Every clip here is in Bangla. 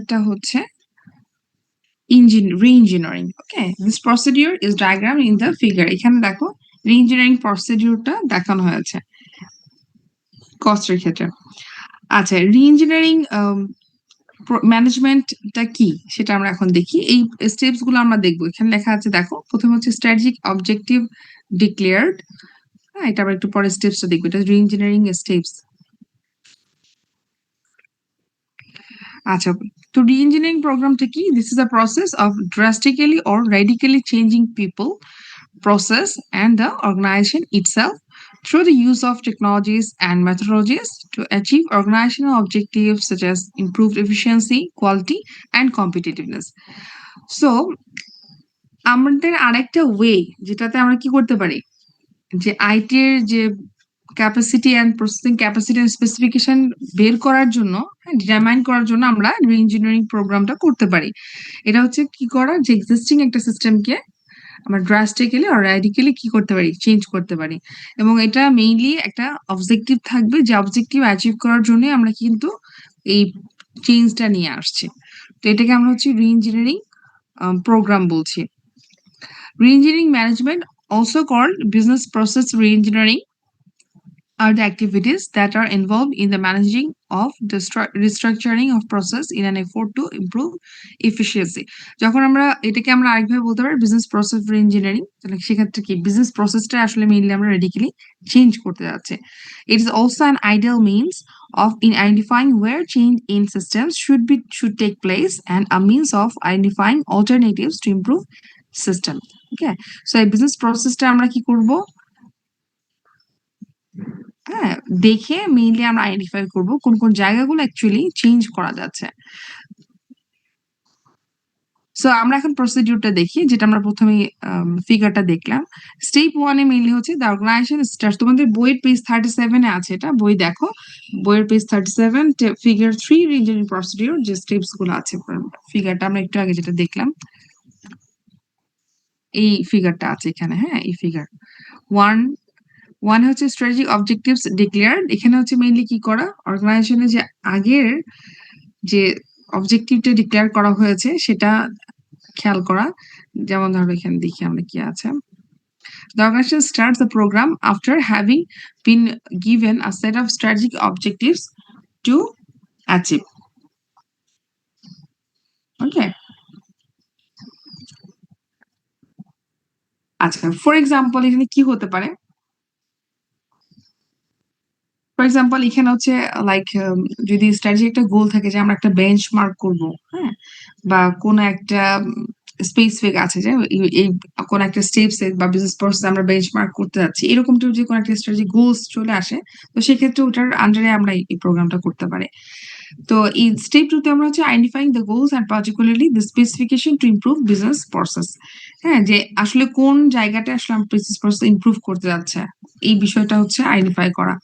মেথডটা হচ্ছে re-engineering. Okay, this procedure is diagrammed in the figure. এখানে দেখো re-engineering প্রসিডিউরটা দেখানো হয়েছে কস্টের ক্ষেত্রে। আচ্ছা, re-engineering ম্যানেজমেন্টটা কি সেটা আমরা এখন দেখি। এই স্টেপস গুলো আমরা দেখবো। এখানে লেখা আছে দেখো, প্রথমে হচ্ছে স্ট্র্যাটেজিক অবজেক্টিভ ডিক্লেয়ার্ড। হ্যাঁ, এটা আমরা একটু পরে স্টেপসটা দেখবো। এটা re-engineering স্টেপস। আচ্ছা, তো re-engineering প্রোগ্রামটা কি? This is a process of drastically or radically changing people, process and the organization itself through the use of technologies and methodologies to achieve organizational objectives such as improved efficiency, quality and competitiveness. So আমাদের আরেকটা ওয়ে যেটাতে আমরা কি করতে পারি, যে আইটির যে capacity and processing capacity and specification বের করার জন্য, ডিটারমাইন করার জন্য আমরা রি-ইঞ্জিনিয়ারিং প্রোগ্রামটা করতে পারি। এটা হচ্ছে কি করা, যে এক্সিস্টিং একটা সিস্টেমকে আমরা ড্রাস্টিক্যালি আর র্যাডিক্যালি কি করতে পারি, চেঞ্জ করতে পারি। এবং এটা মেইনলি একটা অবজেক্টিভ থাকবে, যে অবজেক্টিভ অ্যাচিভ করার জন্য আমরা কিন্তু এই চেঞ্জটা নিয়ে আসছি। তো এটাকে আমরা হচ্ছে রি-ইঞ্জিনিয়ারিং প্রোগ্রাম বলছি। Re-engineering management, also called business process re-engineering, are the activities that are involved in the managing of the restructuring of process in an effort to improve efficiency. যখন আমরা এটাকে আমরা আরেকভাবে বলতে পারি বিজনেস প্রসেস রি-ইঞ্জিনিয়ারিং, তাহলে সেক্ষেত্রে কি বিজনেস প্রসেসটা আসলে মেইনলি আমরা রেডিক্যালি চেঞ্জ করতে যাচ্ছি। It is also an ideal means of in identifying where change in systems should take place and a means of identifying alternatives to improve system. Okay, so এই বিজনেস প্রসেসটা আমরা কি করব, হ্যাঁ, দেখে মেইনলি আমরা আইডেন্টিফাই করব কোন কোন জায়গাগুলো অ্যাকচুয়ালি চেঞ্জ করা যাচ্ছে। সো আমরা এখন প্রসিডিউরটা দেখি, যেটা আমরা প্রথমে ফিগারটা দেখলাম। স্টেপ 1 এ মেইনলি হচ্ছে দ্য অর্গানাইজেশন স্টার্টস। তোমাদের বইয়ের পেজ 37 এ আছে, এটা বই দেখো, বইয়ের পেজ 37 ফিগার 3 রি-ইঞ্জিনিয়ারিং প্রসিডিউর যে স্টেপস গুলো আছে। ফিগারটা আমরা একটু আগে যেটা দেখলাম, এই ফিগারটা আছে এখানে। হ্যাঁ, এই ফিগার 1 হচ্ছে স্ট্র্যাটেজিক অবজেক্টিভস ডিক্লেয়ার্ড। এখানে হচ্ছে মেইনলি কি করা, অর্গানাইজেশনের যে আগের যে অবজেক্টিভটা ডিক্লেয়ার করা হয়েছে সেটা খেয়াল করা। যেমন ধরো এখানে দেখি আমরা কি আছে। The organization starts the program after having been given a set of strategic objectives to achieve. Okay. আচ্ছা, ফর এক্সাম্পল এখানে কি হতে পারে? ফর এক্সাম্পল এখানে হচ্ছে লাইক যদি স্ট্র্যাটেজি একটা গোল থাকে যে আমরা একটা বেঞ্চমার্ক করব, হ্যাঁ, বা কোন একটা স্পেসিফিক আছে যে এই কোন একটা স্টেপস বা বিজনেস প্রসেস আমরা বেঞ্চমার্ক করতে যাচ্ছি, এরকম যে কোন একটা স্ট্র্যাটেজি গোলস চলে আসে, তো সেক্ষেত্রে ওটার আন্ডারে আমরা এই প্রোগ্রামটা করতে পারি। তো এই স্টেপ 2 তে আমরা হচ্ছে identifying the goals and particularly the specification to improve business process. হ্যাঁ, যে আসলে কোন জায়গাটা আসলে আমরা বিজনেস প্রসেস ইমপ্রুভ করতে যাচ্ছে, এই বিষয়টা হচ্ছে আইডেন্টিফাই করা।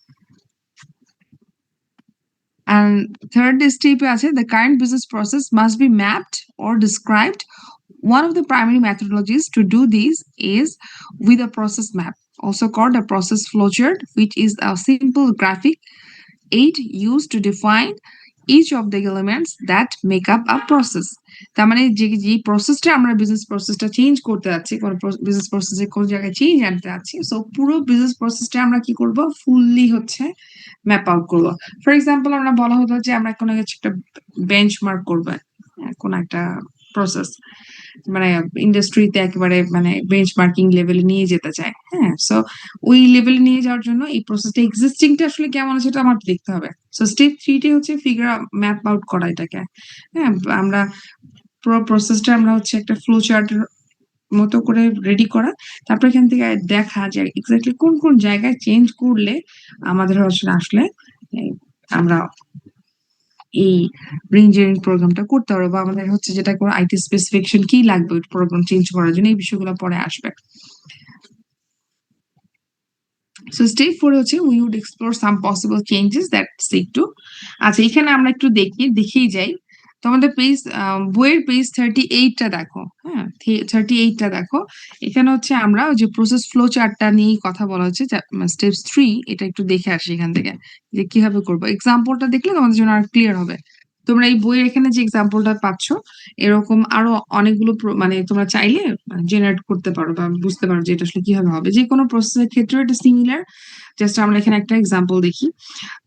And third step আছে the current business process must be mapped or described. One of the primary methodologies to do this is with a process map, also called a process flowchart, which is a simple graphic aid used to define each of the elements that make up a process. তার মানে যে প্রসেসটা আমরা বিজনেস প্রসেসটা চেঞ্জ করতে যাচ্ছি, কোন বিজনেস প্রসেসে কোন জায়গায় চেঞ্জ আনতে যাচ্ছি, সো পুরো বিজনেস প্রসেসটা আমরা কি করব, ফুললি হচ্ছে ম্যাপ আউট করবো। ফর এক্সাম্পল আমরা বলা হতো যে আমরা কোনো কিছু একটা বেঞ্চমার্ক করবো, কোন একটা প্রসেস মানে ইন্ডাস্ট্রিতে একেবারে মানে বেঞ্চমার্কিং লেভেলে নিয়ে যেতে চায়। হ্যাঁ, সো ওই লেভেলে নিয়ে যাওয়ার জন্য এই প্রসেসটা এক্সিস্টিংটা আসলে কেমন আছে সেটা আমার দেখতে হবে। সো স্টেপ 3 তে হচ্ছে ফিগার ম্যাপ আউট করা এটাকে। হ্যাঁ, আমরা পুরো প্রসেসটা আমরা হচ্ছে একটা ফ্লো চার্টের মতো করে রেডি করা। তারপর এখান থেকে দেখা যায় এক্স্যাক্টলি কোন কোন জায়গায় চেঞ্জ করলে আমাদের আসলে আমরা এই রি-ইঞ্জিনিয়ারিং প্রোগ্রামটা করতে পারবো, বা আমাদের হচ্ছে যেটা করে আইটি স্পেসিফিকেশন কি লাগবে প্রোগ্রাম চেঞ্জ করার জন্য, এই বিষয়গুলো পরে আসবে। সো স্টেপ 4 হচ্ছে we would explore some possible changes that seek to. আচ্ছা, এখানে আমরা একটু দেখেই যাই। তো আমাদের পেজ বইয়ের পেজ 38 টা দেখো। হ্যাঁ, 38 টা দেখো। এখানে হচ্ছে আমরা ওই যে প্রসেস ফ্লো চার্টটা নিয়েই কথা বলা হচ্ছে, স্টেপস 3 এটা একটু দেখে আসি এখান থেকে যে কিভাবে করবো। এক্সাম্পলটা দেখলে তোমাদের জন্য আর ক্লিয়ার হবে। তোমরা এই বইয়ের এখানে যে এক্সাম্পলটা পাচ্ছ, এরকম আরো অনেকগুলো মানে তোমরা চাইলে জেনারেট করতে পারো বা বুঝতে পারো যে এটা আসলে কিভাবে হবে। যে কোনো প্রসেসের ক্ষেত্রে এটা সিমিলার। জাস্ট আমরা এখানে একটা এক্সাম্পল দেখি।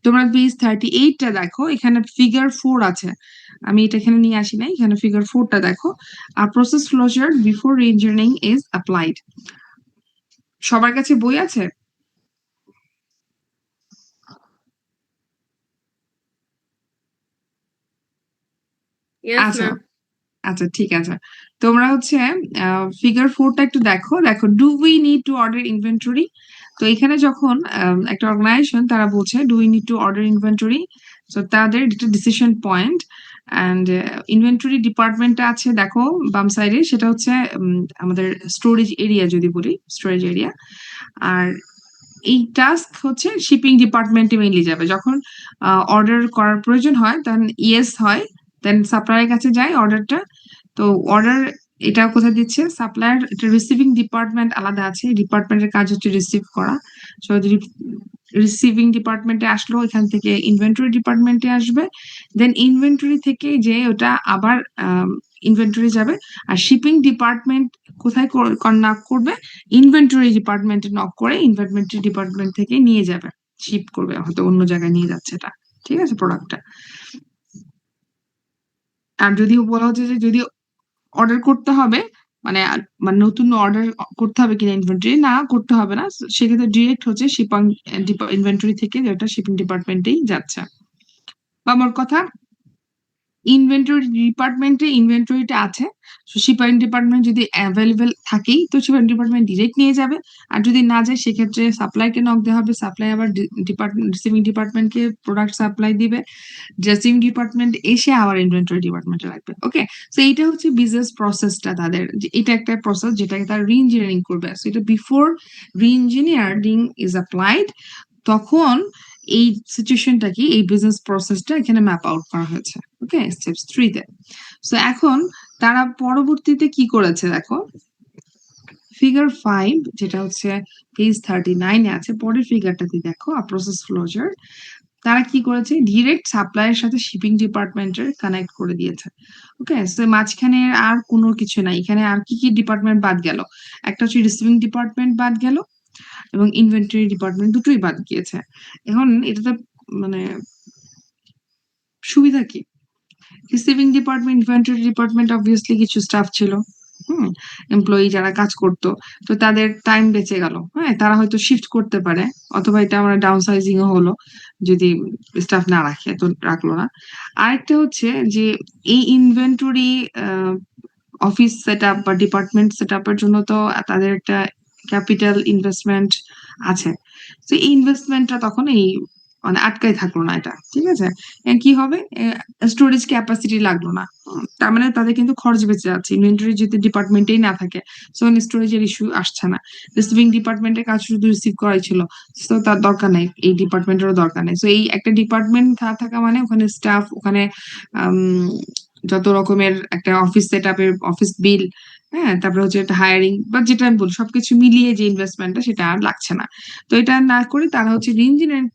তোমরা পেজ 38টা দেখো, এখানে ফিগার 4 আছে। আমি এটা এখানে নিয়ে আসি নাই, এখানে ফিগার 4টা দেখো। আর process flowchart before reengineering is applied. সবার কাছে বই আছে? Yes, আচ্ছা, ma'am. আচ্ছা, ঠিক আছে। তোমরা হচ্ছে ফিগার 4টা একটু দেখো। দেখো, do we need to order inventory? তো এখানে যখন একটা অর্গানাইজেশন তারা বলছে do we need to order inventory, তো তাদের একটা ডিসিশন পয়েন্ট। অ্যান্ড ইনভেন্টরি ডিপার্টমেন্টটা আছে দেখো বাম সাইডে, সেটা হচ্ছে আমাদের স্টোরেজ এরিয়া, যদি বলি স্টোরেজ এরিয়া। আর এই টাস্ক হচ্ছে শিপিং ডিপার্টমেন্টে মেইনলি যাবে। যখন অর্ডার করার প্রয়োজন হয় তখন ইয়েস হয়, দেন সাপ্লায়ারের কাছে যায় অর্ডারটা। তো অর্ডার এটা কোথায় দিচ্ছে? সাপ্লায়ার, এটা রিসিভিং ডিপার্টমেন্ট আলাদা আছে, ডিপার্টমেন্টের কাজ হচ্ছে রিসিভ করা। সো রিসিভিং ডিপার্টমেন্টে আসলো, এখান থেকে ইনভেন্টরি ডিপার্টমেন্টে আসবে, দেন ইনভেন্টরি থেকে যে ওটা আবার ইনভেন্টরি যাবে। আর শিপিং ডিপার্টমেন্ট কোথায় নক করবে? ইনভেন্টরি ডিপার্টমেন্টে নক করে ইনভেন্টরি ডিপার্টমেন্ট থেকে নিয়ে যাবে, শিপ করবে, হয়তো অন্য জায়গায় নিয়ে যাচ্ছে এটা। ঠিক আছে, প্রোডাক্টটা। আর যদি বলা হচ্ছে যে যদি অর্ডার করতে হবে, মানে মানে নতুন অর্ডার করতে হবে কিনা ইনভেন্টরি, না করতে হবে না, সেক্ষেত্রে ডিরেক্ট হচ্ছে শিপিং ইনভেন্টরি থেকে যেটা শিপিং ডিপার্টমেন্টেই যাচ্ছে। বা মোট কথা, ইনভেন্টরি ডিপার্টমেন্টে ইনভেন্টরিটা আছে, শিপিং ডিপার্টমেন্ট যদি অ্যাভেলেবেল থাকেই তো শিপিং ডিপার্টমেন্ট ডিরেক্ট নিয়ে যাবে। আর যদি না যায় সেক্ষেত্রে সাপ্লাইকে নক দেওয়া হবে, সাপ্লাই আবার ডিপার্টমেন্ট রিসিভিং ডিপার্টমেন্টকে প্রোডাক্ট সাপ্লাই দিবে, ড্রেসিং ডিপার্টমেন্ট এসে আবার ইনভেন্টরি ডিপার্টমেন্টে রাখবে। ওকে, তো এইটা হচ্ছে বিজনেস প্রসেসটা তাদের, যে এটা একটা প্রসেস যেটাকে তারা রিইঞ্জিনিয়ারিং করবে। সো এটা বিফোর রিইঞ্জিনিয়ারিং ইজ অ্যাপ্লাইড, তখন এই সিচুয়েশনটা কি, এই বিজনেস প্রসেসটা এখানে ম্যাপ আউট করা হয়েছে। ওকে, স্টেপস 3 তে। সো এখন তারা পরবর্তীতে কি করেছে দেখো, ফিগার 5 যেটা হচ্ছে পেজ 39-এ আছে, পরের ফিগারটাতে দেখো প্রসেস ফ্লোচার। তারা কি করেছে, ডিরেক্ট সাপ্লাইয়ের সাথে শিপিং ডিপার্টমেন্টের কানেক্ট করে দিয়েছে। ওকে, সো মাঝখানে আর কোনো কিছু নাই। এখানে আর কি কি ডিপার্টমেন্ট বাদ গেল? একটা হচ্ছে রিসিভিং ডিপার্টমেন্ট বাদ গেল, এবং ইনভেন্টরি ডিপার্টমেন্ট, দুটোই বাদ গিয়েছে। এখন এটাতে মানে সুবিধা কি? Receiving department, inventory department obviously কিছু স্টাফ ছিল, হুম, এমপ্লয়ি যারা কাজ করতো, তো তাদের টাইম বেঁচে গেল। হ্যাঁ, তারা হয়তো শিফট করতে পারে, অথবা এটা আমরা ডাউন সাইজিং হলো, যদি স্টাফ না রাখে তো রাখলো না। আরেকটা হচ্ছে যে এই ইনভেন্টরি অফিস সেট আপ বা ডিপার্টমেন্ট সেট আপের জন্য তো তাদের একটা ক্যাপিটাল ইনভেস্টমেন্ট আছে। তো এই ইনভেস্টমেন্টটা তখন এই মানে আটকায় থাকলো না এটা। ঠিক আছে, কি হবে? স্টোরেজ ক্যাপাসিটি লাগলো না। তার মানে তাদের কিন্তু খরচ বেঁচে যাচ্ছে, ইনভেন্টরি যদি ডিপার্টমেন্টেই না থাকে, সো স্টোরেজের ইস্যু আসছে না। রিসিভিং ডিপার্টমেন্টের কাজ শুধু রিসিভ করাই ছিল, তো তার দরকার নাই, এই ডিপার্টমেন্টেরও দরকার নেই। তো এই একটা ডিপার্টমেন্ট থাকা মানে ওখানে স্টাফ, ওখানে আম, যত রকমের একটা অফিস সেট আপের অফিস বিল, হ্যাঁ, তারপরে হচ্ছে একটা হায়ারিং বা যেটা আমি বলি সবকিছু মিলিয়ে যে ইনভেস্টমেন্টটা, সেটা আর লাগছে না। তো এটা না করে তারা হচ্ছে রিইঞ্জিনিয়ারিং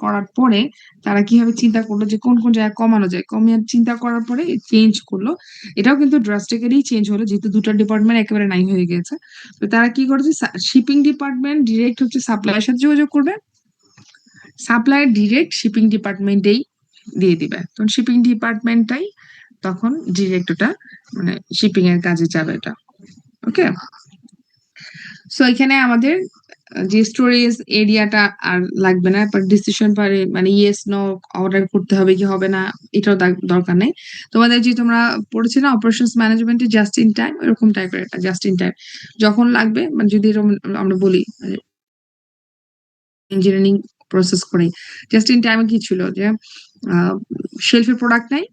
করার পরে তারা কিভাবে চিন্তা করলো যে কোন কোন জায়গায় কমানো যায়, কমিয়ে চিন্তা করার পরে চেঞ্জ করলো। এটাও কিন্তু ড্রাস্টিক্যালি চেঞ্জ হলো, যেহেতু দুটো ডিপার্টমেন্ট একেবারে নাই হয়ে গেছে। তো তারা কি করেছে, শিপিং ডিপার্টমেন্ট ডিরেক্ট হচ্ছে সাপ্লাইয়ের সাথে যোগাযোগ করবে, সাপ্লায়ার ডিরেক্ট শিপিং ডিপার্টমেন্টেই দিয়ে দিবে, তখন শিপিং ডিপার্টমেন্টটাই তখন ডিরেক্ট ওটা মানে শিপিং এর কাজে যাবে এটা। ওকে, সো এখানে আমাদের যে স্টোরেজ এরিয়াটা আর লাগবে না, বাট ডিসিশন পারে মানে ইয়েস নো অর্ডার করতে হবে কি হবে না, এটাও দরকার নেই। তোমাদের যে তোমরা পড়েছো না অপারেশনস ম্যানেজমেন্টে জাস্ট ইন টাইম, এরকম টাইপের একটা জাস্ট ইন টাইম যখন লাগবে, মানে যদি এরকম আমরা বলি ইঞ্জিনিয়ারিং প্রসেস করে, জাস্ট ইন টাইমে কি ছিল যে শেলফের প্রোডাক্ট নাই,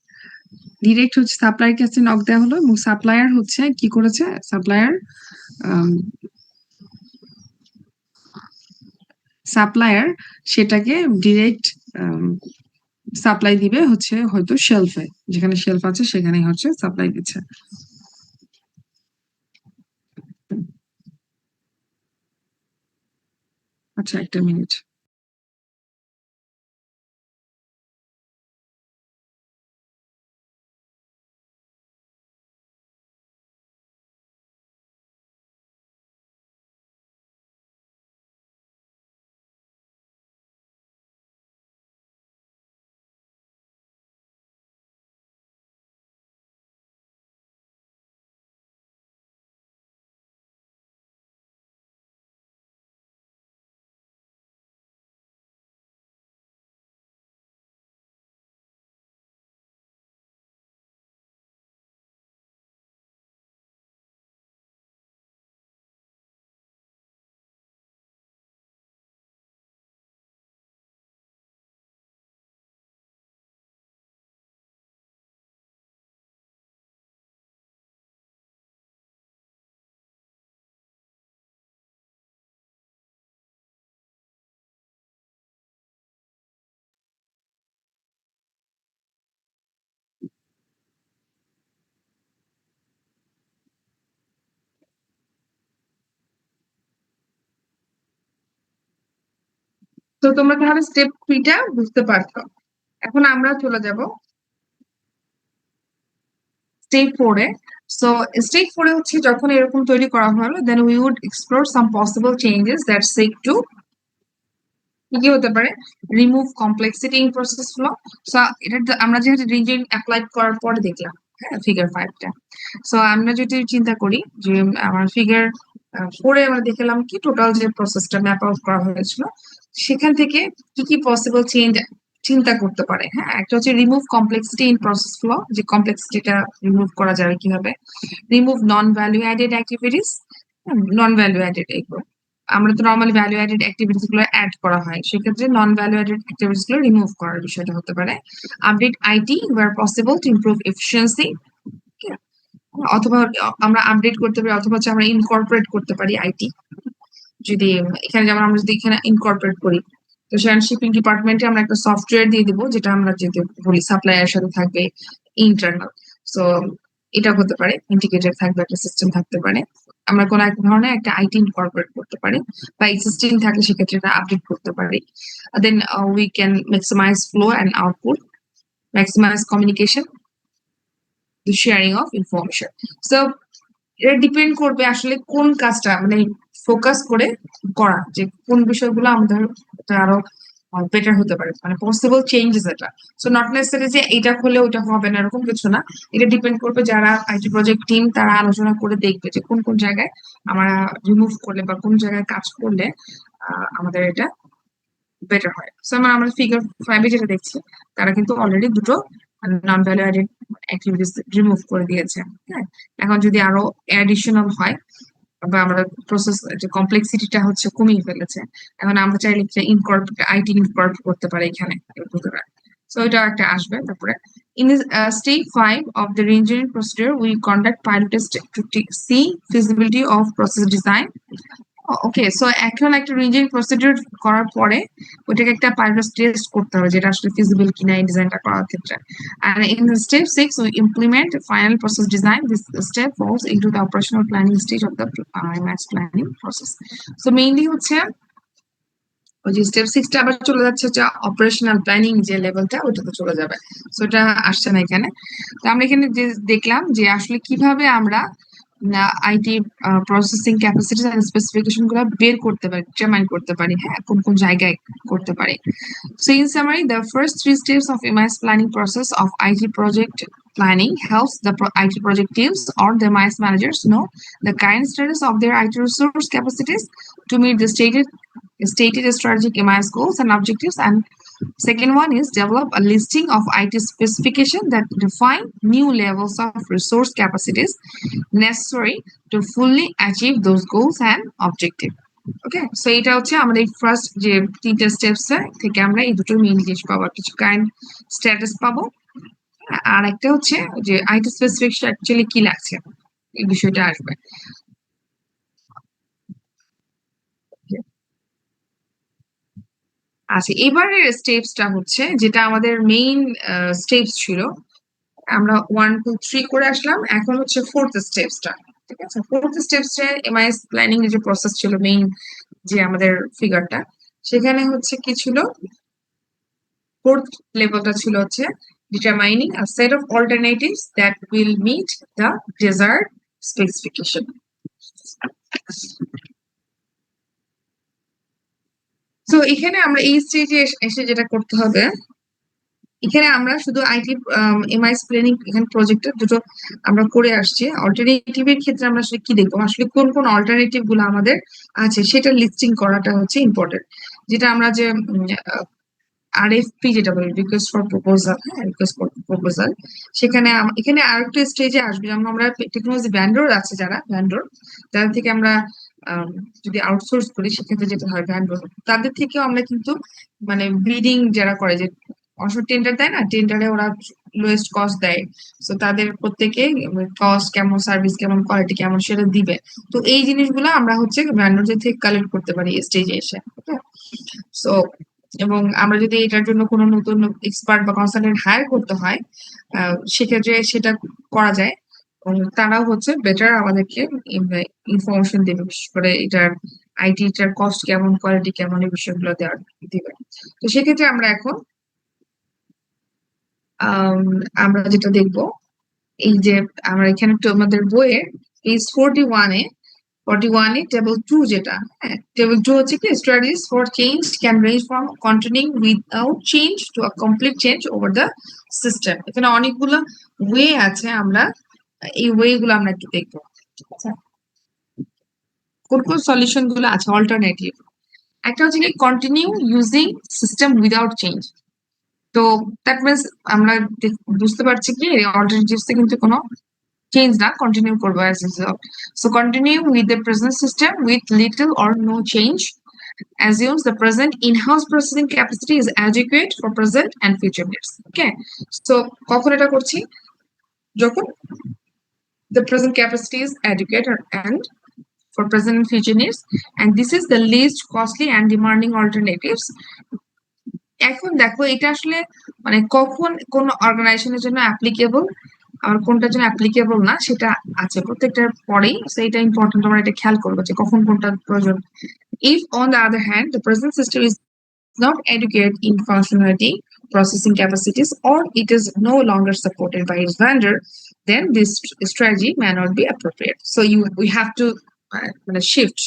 ডিরেক্ট হচ্ছে সাপ্লায়ার কাছে নক দেওয়া হলো, এবং সাপ্লায়ার হচ্ছে কি করেছে, সাপ্লায়ার সেটাকে ডিরেক্ট সাপ্লাই দিবে হচ্ছে হয়তো শেলফে, যেখানে শেলফ আছে সেখানেই হচ্ছে সাপ্লাই দিচ্ছে। আচ্ছা, একটা মিনিট। তো তোমরা তাহলে স্টেপ 3টা বুঝতে পারছো। এখন আমরা চলে যাব স্টেপ 4-এ। সো স্টেপ 4-এ হচ্ছে যখন এরকম তৈরি করা হলো, then we would explore some possible changes that seek to কি কি হতে পারে, remove complexity in process flow. So এটা আমরা যেহেতু রিজিন অ্যাপ্লাই করার পরে দেখলাম, হ্যাঁ, ফিগার 5টা। সো আমরা যদি চিন্তা করি যে আমার ফিগার 4-এ আমরা দেখলাম কি টোটাল যে প্রসেসটা ম্যাপ আউট করা হয়েছিল, সেখান থেকে কি কি পসিবল চেঞ্জ চিন্তা করতে পারে। হ্যাঁ, একটা হচ্ছে remove complexity in process flow, যে কমপ্লেক্সিটিটা রিমুভ করা যাবে কিভাবে, remove non value added activities. Non value added এগুলো আমরা তো নর্মালি ভ্যালু অ্যাডেড অ্যাক্টিভিটিস গুলো অ্যাড করা হয়, সেক্ষেত্রে নন ভ্যালু অ্যাডেড অ্যাক্টিভিটিস গুলো রিমুভ করার বিষয়টা হতে পারে। Update IT where possible to improve efficiency, অথবা আমরা আপডেট করতে পারি, অথবা হচ্ছে আমরা ইনকর্পোরেট করতে পারি আইটি। যদি এখানে যেমন আমরা যদি এখানে ইনকর্পোরেট করি, তো সেখানে শিপিং ডিপার্টমেন্টে আমরা একটা সফটওয়্যার দিয়ে দিব, যেটা আমরা যদি বলি সাপ্লায়ারের সাথে থাকবে ইন্টারনাল। সো এটা হতে পারে, ইন্টিগ্রেটেড থাকবে একটা সিস্টেম থাকতে পারে। আমরা কোনো এক ধরনের একটা আইটি ইনকর্পোরেট করতে পারি, বা এক্সিস্টিং থাকলে সেক্ষেত্রে এটা আপডেট করতে পারি। Then we can maximize flow and output, maximize communication, the sharing of information. So এটা ডিপেন্ড করবে আসলে কোন কাজটা মানে ফোকাস করে করা, যে কোন বিষয়গুলো আমাদের আরো বেটার হতে পারে, মানে পসিবল চেঞ্জেস এটা। সো নট নেসেসারি যে এটা হলে ওটা হবে না, এরকম কিছু না। এটা ডিপেন্ড করবে যারা আইটি প্রজেক্ট টিম তারা আলোচনা করে দেখবে যে কোন কোন জায়গায় আমরা রিমুভ করলে বা কোন জায়গায় কাজ করলে আমাদের এটা বেটার হয়। সো আমরা ফিগার 5-এ যেটা দেখছি, তারা কিন্তু অলরেডি দুটো নন ভ্যালু অ্যাডেড অ্যাক্টিভিটিস রিমুভ করে দিয়েছে। হ্যাঁ, এখন যদি আরো অ্যাডিশনাল হয়, বা আমরা প্রসেস যে কমপ্লেক্সিটিটা হচ্ছে কমিয়ে ফেলেছে, এখন আমরা চাইলে ইনকর্পোরেট আইটি ইনকর্পোরেট করতে পারি এখানে ভিতরে। সো এটা একটা আসবে। তারপরে in this stage 5 of the reengineering procedure we conduct pilot test to see feasibility of process design. Okay, so এখন একটা রিঞ্জিং প্রসিডিউর করার পরে ওইটাকে একটা পাইলট টেস্ট করতে হবে, যেটা আসলে ফিজিবল কিনা এই ডিজাইনটা করার ক্ষেত্রে। আর in step 6 we implement final process design. This step falls into the operational planning stage of the IMS planning process. So mainly হচ্ছে ওই যে স্টেপ 6টা আবার চলে যাচ্ছে হচ্ছে অপারেশনাল প্ল্যানিং যে লেভেলটা, ওটাতে চলে যাবে। সো এটা আসছে না এখানে। তো আমরা এখানে যে দেখলাম যে আসলে কিভাবে আমরা IT processing capacities and specification গুলো বের করতে পারি, ডিটারমাইন করতে পারি, হ্যাঁ, কোন কোন জায়গায় করতে পারি। So in summary, the first 3 steps of MIS planning process of IT project planning helps the IT project teams or the MIS managers know the current status of their IT resource capacities to meet the stated strategic MIS goals and objectives. And second one is develop a listing of IT specification that define new levels of resource capacities necessary to fully achieve those goals and objectives. Okay, so এটা হচ্ছে আমাদের ফার্স্ট যে 3টা স্টেপস থেকে আমরা এই দুটো মেইন জিনিস পাবো, কিছু কাইন্ড স্ট্যাটাস পাবো, আর একটা হচ্ছে যে আইটি স্পেসিফিকেশন অ্যাকচুয়ালি কি লাগছে, এই বিষয়টা আসবে। আচ্ছা, এবারের স্টেপসটা হচ্ছে যেটা আমাদের মেইন স্টেপস ছিল, আমরা 1 2 3 করে আসলাম, এখন হচ্ছে 4th স্টেপসটা। ঠিক আছে, 4th স্টেপসে এমআইএস প্ল্যানিং এর যে প্রসেস ছিল মেইন, যে আমাদের ফিগারটা, সেখানে হচ্ছে কি ছিল, 4th লেভেলটা ছিল হচ্ছে determining a set of alternatives that will meet the desired specification. তো এখানে আমরা এই স্টেজে এসে যেটা করতে হবে, এখানে আমরা শুধু আইটি এমআইএস প্ল্যানিং এখানে প্রজেক্টের দুটো আমরা করে আসছি। অল্টারনেটিভ এর ক্ষেত্রে আমরা আসলে কি দেখবো, আসলে কোন কোন অল্টারনেটিভ গুলো আমাদের আছে সেটা লিস্টিং করাটা হচ্ছে ইম্পর্টেন্ট। যেটা আমরা যে আরএফপি যেটা বলি, রিকোয়েস্ট ফর প্রপোজাল, হ্যাঁ, রিকোয়েস্ট ফর প্রপোজাল, সেখানে এখানে আরেকটা স্টেজে আসবে, যেমন আমরা টেকনোলজি ভ্যান্ডর আছে, যারা ভ্যান্ডর যাদের থেকে আমরা যদি আউটসোর্স করি, সেক্ষেত্রে যেটা হয় ভ্যান্ডর, তাদের থেকেও আমরা কিন্তু মানে বিডিং যারা করে, যে অবশ্য টেন্ডার দেয় না, টেন্ডারে ওরা লোয়েস্ট কস্ট দেয়। তো তাদের প্রত্যেকে কস্ট কেমন, সার্ভিস কেমন, কোয়ালিটি কেমন সেটা দিবে। তো এই জিনিসগুলো আমরা হচ্ছে ভ্যান্ডরদের থেকে কালেক্ট করতে পারি স্টেজে এসে। ওকে, সো এবং আমরা যদি এটার জন্য কোনো নতুন এক্সপার্ট বা কনসালটেন্ট হায়ার করতে হয়, সেক্ষেত্রে সেটা করা যায়, এবং তারাও হচ্ছে বেটার আমাদেরকে ইনফরমেশন দেবে, বিশেষ করে এটার আইটিটার কস্ট কেমন, কোয়ালিটি কেমন, এই বিষয়গুলো দেওয়ার দিবে। তো সেক্ষেত্রে আমরা এখন আমরা যেটা দেখবো, এই যে আমরা এখানে একটু আমাদের বইয়ের পেজ 41-এ টেবিল 2 যেটা, হ্যাঁ, টেবিল 2 হচ্ছে কি strategies for change can range from continuing without change to a complete change over the system. এখানে অনেকগুলো ওয়ে আছে, আমরা এই ওয়ে গুলো আমরা একটু দেখবো। আচ্ছা, কোন কোন সলিউশন গুলো আছে অল্টারনেটিভ। একটা হচ্ছে কি continue using system without change. তো দ্যাট মিনস আমরা বুঝতে পারছি কি অল্টারনেটিভস কিন্তু কোনো চেঞ্জ না, কন্টিনিউ করবো as usual. So continue with the present system with little or no change assumes the present in-house processing capacity is adequate for present and future needs. Okay, so কখন এটা করছি, যখন the present capacity is adequate and for present and future needs, and this is the least costly and demanding alternatives. এখন দেখো এটা আসলে মানে কখন কোন অর্গানাইজেশনের জন্য অ্যাপ্লিকেবল আর কোনটার জন্য অ্যাপ্লিকেবল না সেটা আছে প্রত্যেকটার পরেই, তো এটা ইম্পর্টেন্ট, আমরা এটা খেয়াল করবো যে কখন কোনটা প্রয়োজন। If on the other hand the present system is not adequate in functionality, processing capacities, or it is no longer supported by its vendor, then this strategy may not be appropriate. So we have to shift,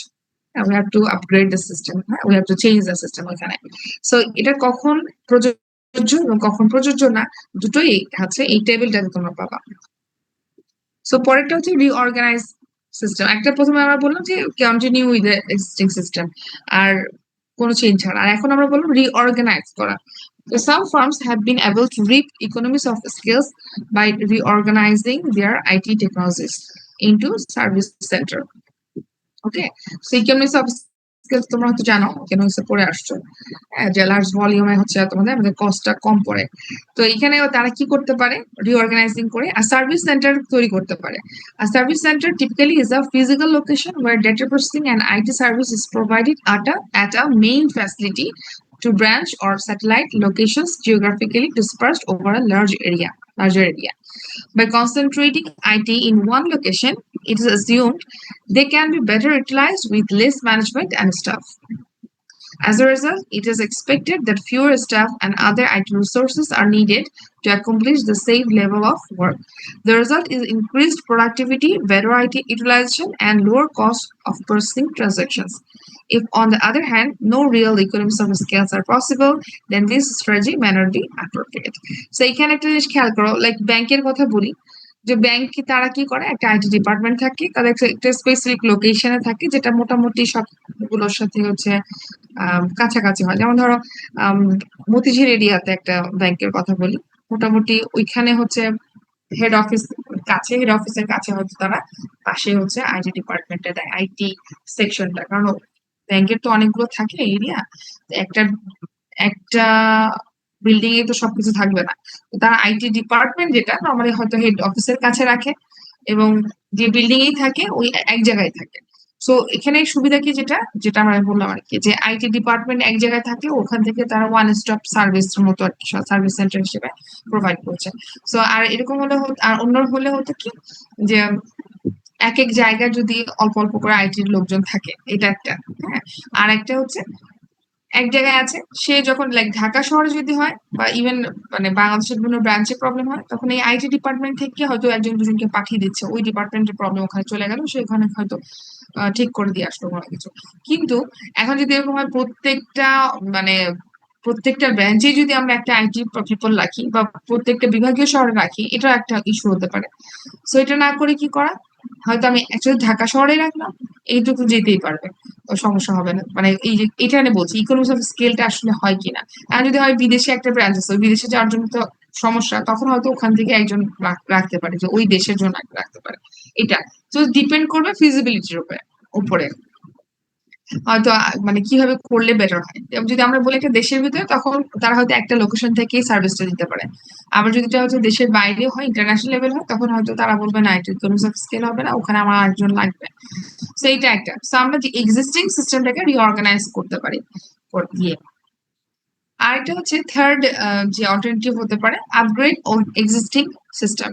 we have to upgrade the system, we have to change the system ওখানে। সো এটা কখন প্রযোজ্য এবং কখন প্রযোজ্য না দুটোই আছে এই টেবিলটাতে তোমরা পাবা। সো পরেরটা হচ্ছে রিঅর্গানাইজ সিস্টেম। একটা প্রথমে আমরা বললাম যে continue with the existing system আর কোনো চেঞ্জ ছাড়া, আর এখন আমরা বললাম রিঅর্গানাইজ করা। So some firms have been able to reap economies of scales by reorganizing their IT technologies into service center. Okay, so economics of scale তোমরা হয়তো জানো, ইকোনমিক্সে পড়ে আসছো, যে লার্জ ভলিউমে হচ্ছে তোমাদের আমাদের কস্টটা কম পড়ে। তো এখানে তারা কি করতে পারে, রিঅর্গানাইজিং করে আর সার্ভিস সেন্টার তৈরি করতে পারে। আর service centre typically is a physical location where data processing and IT service is provided at a main facility to branch or satellite locations geographically dispersed over a larger area. By concentrating IT in one location, it is assumed they can be better utilized with less management and staff. As a result, it is expected that fewer staff and other IT resources are needed to accomplish the same level of work. The result is increased productivity, better IT utilization, and lower cost of processing transactions. If, on the other hand, no real economies of scale are possible, then this strategy may not be appropriate. So এখানে একটা জিনিস খেয়াল করো, লাইক ব্যাংকের কথা বলি, যে ব্যাংকে তারা কি করে, একটা আইটি ডিপার্টমেন্ট থাকে, তাদের একটা স্পেসিফিক লোকেশনে থাকে যেটা মোটামুটি সবগুলোর সাথে হচ্ছে কাছাকাছি হয়। যেমন ধরো মতিঝিল এরিয়াতে একটা ব্যাংকের কথা বলি, মোটামুটি ওইখানে হচ্ছে হেড অফিসের কাছে হচ্ছে তারা পাশে হচ্ছে আইটি ডিপার্টমেন্টে দেয়, আইটি সেকশনটা। কারণ ব্যাংকের তো অনেকগুলো থাকে এরিয়া, একটা একটা বিল্ডিং এ তো সবকিছু থাকবে না, তো তারা আইটি ডিপার্টমেন্ট যেটা নর্মালি হয়তো হেড অফিসের কাছে রাখে এবং যে বিল্ডিং এই থাকে ওই এক জায়গায় থাকে। সো এখানে সুবিধা কি, যেটা যেটা আমরা বললাম আর কি, যে আইটি ডিপার্টমেন্ট এক জায়গায় থাকে, ওখান থেকে তারা ওয়ান স্টপ সার্ভিস মতো সার্ভিস সেন্টার হিসেবে প্রোভাইড করছে। সো আর এরকম হলে আর অন্য হলে হতো কি, যে এক এক জায়গায় যদি অল্প অল্প করে আইটির লোকজন থাকে, এটা একটা। হ্যাঁ, আর একটা হচ্ছে এক জায়গায় আছে, সে যখন লাইক ঢাকা শহরে যদি হয় বা ইভেন মানে বাংলাদেশের বিভিন্ন ব্রাঞ্চে প্রবলেম হয়, তখন এই আইটি ডিপার্টমেন্ট থেকে হয়তো একজন দুজনকে পাঠিয়ে দিচ্ছে, ওই ডিপার্টমেন্টের প্রবলেম ওখানে চলে গেল, সে ওখানে হয়তো ঠিক করে দিয়ে আসলো কোনো কিছু। কিন্তু এখন যদি এরকম হয় মানে প্রত্যেকটা ব্রাঞ্চে যদি আমরা একটা আইটি পিপল রাখি বা প্রত্যেকটা বিভাগীয় শহরে রাখি, এটা একটা ইস্যু হতে পারে। সো এটা না করে কি করা, হয়তো আমি অ্যাকচুয়ালি ঢাকা শহরে রাখলাম, এইটুকু যেতেই পারবে, সমস্যা হবে না। মানে এই যে এটা আমি বলছি ইকোনমিক্স অফ স্কেলটা আসলে হয় কিনা। আর যদি হয় বিদেশে একটা ব্রাঞ্চ আছে, ওই বিদেশে যাওয়ার জন্য তো সমস্যা, তখন হয়তো ওখান থেকে একজন রাখতে পারে, যে ওই দেশের জন্য রাখতে পারে। এটা তো ডিপেন্ড করবে ফিজিবিলিটির উপরে হয়তো মানে কিভাবে করলে বেটার হয়। যদি আমরা বলি একটা দেশের ভিতরে, তখন তারা হয়তো একটা লোকেশন থেকেই সার্ভিসটা দিতে পারে। আবার যদি এটা হচ্ছে দেশের বাইরে হয়, ইন্টারন্যাশনাল লেভেল হয়, তখন হয়তো তারা বলবে না, এটা ইকোনমিক্স অফ স্কেল হবে না, ওখানে আমার একজন লাগবে। সো এইটা একটা। সো আমরা যে এক্সিস্টিং সিস্টেমটাকে রিঅর্গানাইজ করতে পারি দিয়ে। আর এটা হচ্ছে থার্ড যে অল্টারনেটিভ হতে পারে, upgrade on existing system.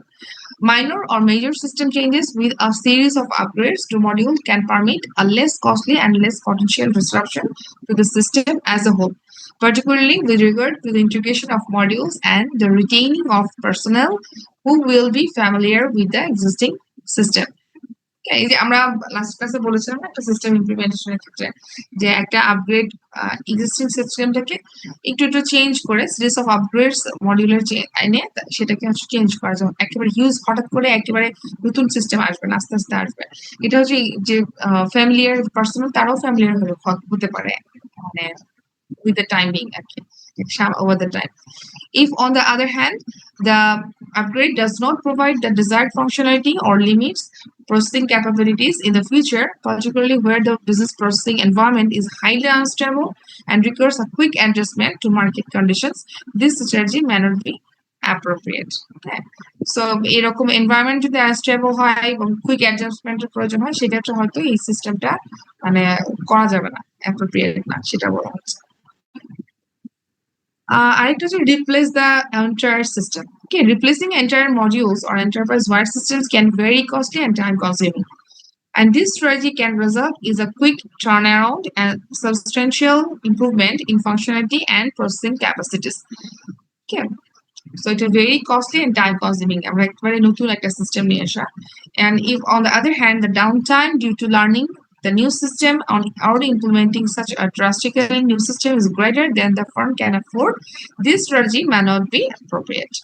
Minor or major system changes with a series of upgrades to modules can permit a less costly and less potential disruption to the system as a whole, particularly with regard to the integration of modules and the retaining of personnel who will be familiar with the existing system. এই যে আমরা লাস্ট ক্লাসে বলেছিলাম না একটা সিস্টেম ইমপ্লিমেন্টেশনের ক্ষেত্রে যে একটা আপগ্রেড এক্সিস্টিং সিস্টেমটাকে একটু একটু চেঞ্জ করে সিরিজ অফ আপগ্রেডস মডিউলার এনে সেটাকে হচ্ছে চেঞ্জ করা যায়, একেবারে হিউজ হঠাৎ করে একেবারে নতুন সিস্টেম আসবে না, আস্তে আস্তে আসবে। এটা হচ্ছে যে ফ্যামিলিয়ার পার্সোনাল তারাও ফ্যামিলিয়ার হতে পারে মানে with the time being actually over the time. If, on the other hand, the upgrade does not provide the desired functionality or limits processing capabilities in the future, particularly where the business processing environment is highly unstable and requires a quick adjustment to market conditions, this strategy may not be appropriate. Okay, so এরকম এনভায়রনমেন্ট যদি আনস্টেবল হয় এবং কুইক অ্যাডজাস্টমেন্টের প্রয়োজন হয় সেক্ষেত্রে হয়তো এই সিস্টেমটা মানে করা যাবে না, অ্যাপ্রোপ্রিয়েট না, সেটা বলা হচ্ছে। আরেকটা হচ্ছে replace the entire system. Okay, replacing entire modules or enterprise-wide systems can be very costly and time-consuming. And this strategy can result in a quick turnaround and substantial improvement in functionality and processing capacities. Okay, so it is very costly and time-consuming. আমরা একেবারে নতুন একটা সিস্টেম নিয়ে আসা। And if, on the other hand, the downtime due to learning the new system or implementing such a drastically new system is greater than the firm can afford, this strategy may not be appropriate.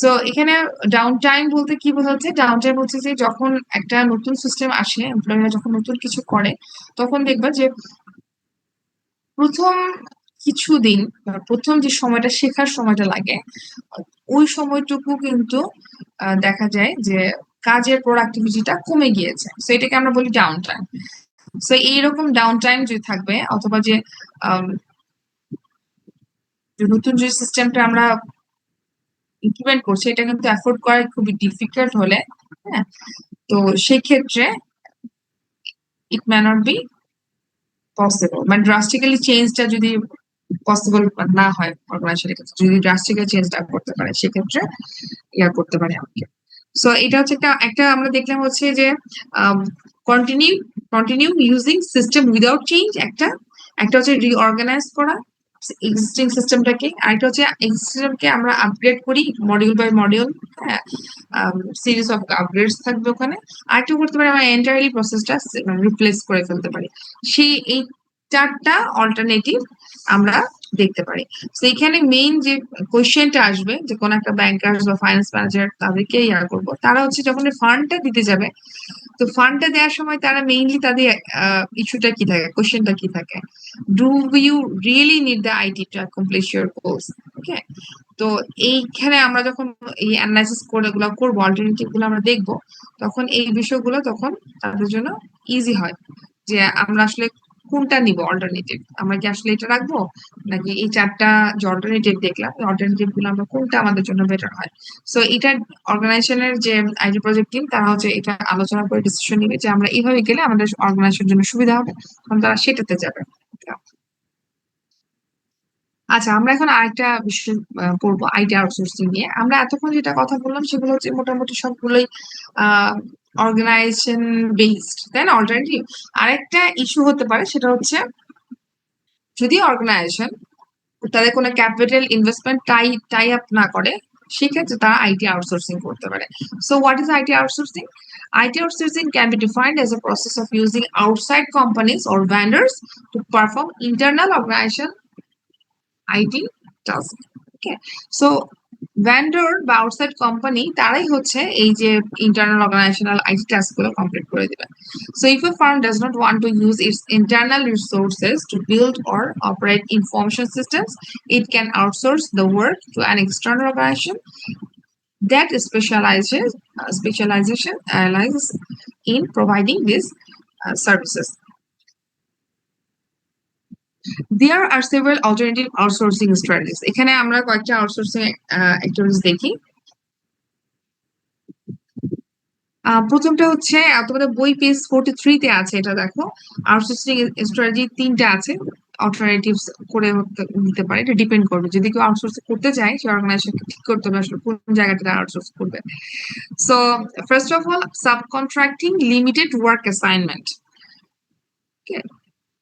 So এখানে ডাউন টাইম বলতে কি বোঝাচ্ছে? ডাউন টাইম হচ্ছে যে যখন একটা নতুন সিস্টেম আসে, এমপ্লয়িরা যখন নতুন কিছু করে, তখন দেখবা যে প্রথম কিছুদিন বা প্রথম যে সময়টা শেখার সময়টা লাগে, ওই সময়টুকু কিন্তু দেখা যায় যে কাজের প্রোডাক্টিভিটিটা কমে গিয়েছে। সো এটাকে আমরা বলি ডাউন টাইম। সো এইরকম ডাউন টাইম যে থাকবে অথবা যে নতুন যে সিস্টেমটা আমরা ইমপ্লিমেন্ট করছি এটা কিন্তু অ্যাফোর্ড করা খুবই ডিফিকাল্ট হলে, হ্যাঁ, তো সেক্ষেত্রে ইট মে নট বি পসিবল, মানে ড্রাস্টিক্যালি চেঞ্জটা যদি পসিবল না হয় অর্গানাইজেশনের ক্ষেত্রে, যদি ড্রাস্টিক্যালি চেঞ্জটা করতে পারে সেক্ষেত্রে ইয়া করতে পারে আমাকে। সো এটা হচ্ছে একটা আমরা দেখলাম হচ্ছে যে continue continue using system without change, একটা হচ্ছে রিঅর্গানাইজ করা এক্সিস্টিং সিস্টেমটাকে, আরেকটা হচ্ছে সিস্টেমকে আমরা আপগ্রেড করি মডিউল বাই মডিউল, হ্যাঁ, সিরিজ অফ আপগ্রেডস থাকবে ওখানে। আরেকটা করতে পারি আমরা এন্টায়ারলি প্রসেসটা রিপ্লেস করে ফেলতে পারি। সেই এই চারটা অল্টারনেটিভ আমরা দেখতে পারি। তো এখানে মেইন যে কোয়েশ্চেনটা আসবে যে কোন একটা ব্যাংকার্স বা ফাইন্যান্স ম্যানেজার তাদেরকে ইয়ার করবো, তারা হচ্ছে যখন ফান্ডটা দিতে যাবে, তো ফান্ডটা দেওয়ার সময় তারা মেইনলি তাদের ইস্যুটা কি থাকে, কোয়েশ্চেনটা কি থাকে, do you really need the IT to accomplish your goals? Okay, তো এইখানে আমরা যখন এই অ্যানালাইসিস করে এগুলো করবো, অল্টারনেটিভ গুলো আমরা দেখবো, তখন এই বিষয়গুলো তখন তাদের জন্য ইজি হয় যে আমরা আসলে কোনটা নিব অল্টারনেটিভ, আমরা কি আসলে এটা রাখবো নাকি এই চারটা যে অল্টারনেটিভ দেখলাম এই অল্টারনেটিভ গুলো আমরা কোনটা আমাদের জন্য বেটার হয়। সো এটা অর্গানাইজেশনের যে আইটি প্রজেক্ট টিম তারা হচ্ছে এটা আলোচনা করে ডিসিশন নিবে যে আমরা এইভাবে গেলে আমাদের অর্গানাইজেশনের জন্য সুবিধা হবে, তখন তারা সেটাতে যাবে। আচ্ছা, আমরা এখন আরেকটা বিষয় পড়বো আইটি আউটসোর্সিং নিয়ে। আমরা এতক্ষণ যেটা কথা বললাম সেগুলো হচ্ছে মোটামুটি সবগুলোই অর্গানাইজেশন বেসড, তাই না? অল্টারনেটিভ আরেকটা ইস্যু হতে পারে, সেটা হচ্ছে যদি অর্গানাইজেশন তাদের কোনো ক্যাপিটাল ইনভেস্টমেন্ট টাই আপ না করে, সেক্ষেত্রে তারা আইটি আউটসোর্সিং করতে পারে। So what is IT outsourcing? IT outsourcing can be defined as a process of using outside companies or vendors to perform internal organization IT task. Okay, so vendor বা আউটসাইড কোম্পানি তারাই হচ্ছে এই যে ইন্টারনাল অর্গানাইজেশনাল আইটি টাস্ক গুলো কমপ্লিট করে দিবে। So if A farm does not want to use it's internal resources to build or operate information systems, it can outsource the work to an external organization that specializes in providing these services. There are several alternative outsourcing strategies. এখানে আমরা কয়েকটা আউটসোর্সিং অ্যাক্টিভিটিস দেখি। প্রথমটা হচ্ছে তোমাদের বই পেজ 43 তে আছে, এটা দেখো আউটসোর্সিং স্ট্র্যাটেজি তিনটা আছে। অল্টারনেটিভস করে নিতে পারে, এটা ডিপেন্ড করবে। যদি কেউ আউটসোর্স করতে চায়, সে অর্গানাইজেশনকে ঠিক করতে হবে আসলে কোন জায়গাটা আউটসোর্স করবে। So first of all, subcontracting limited work assignment.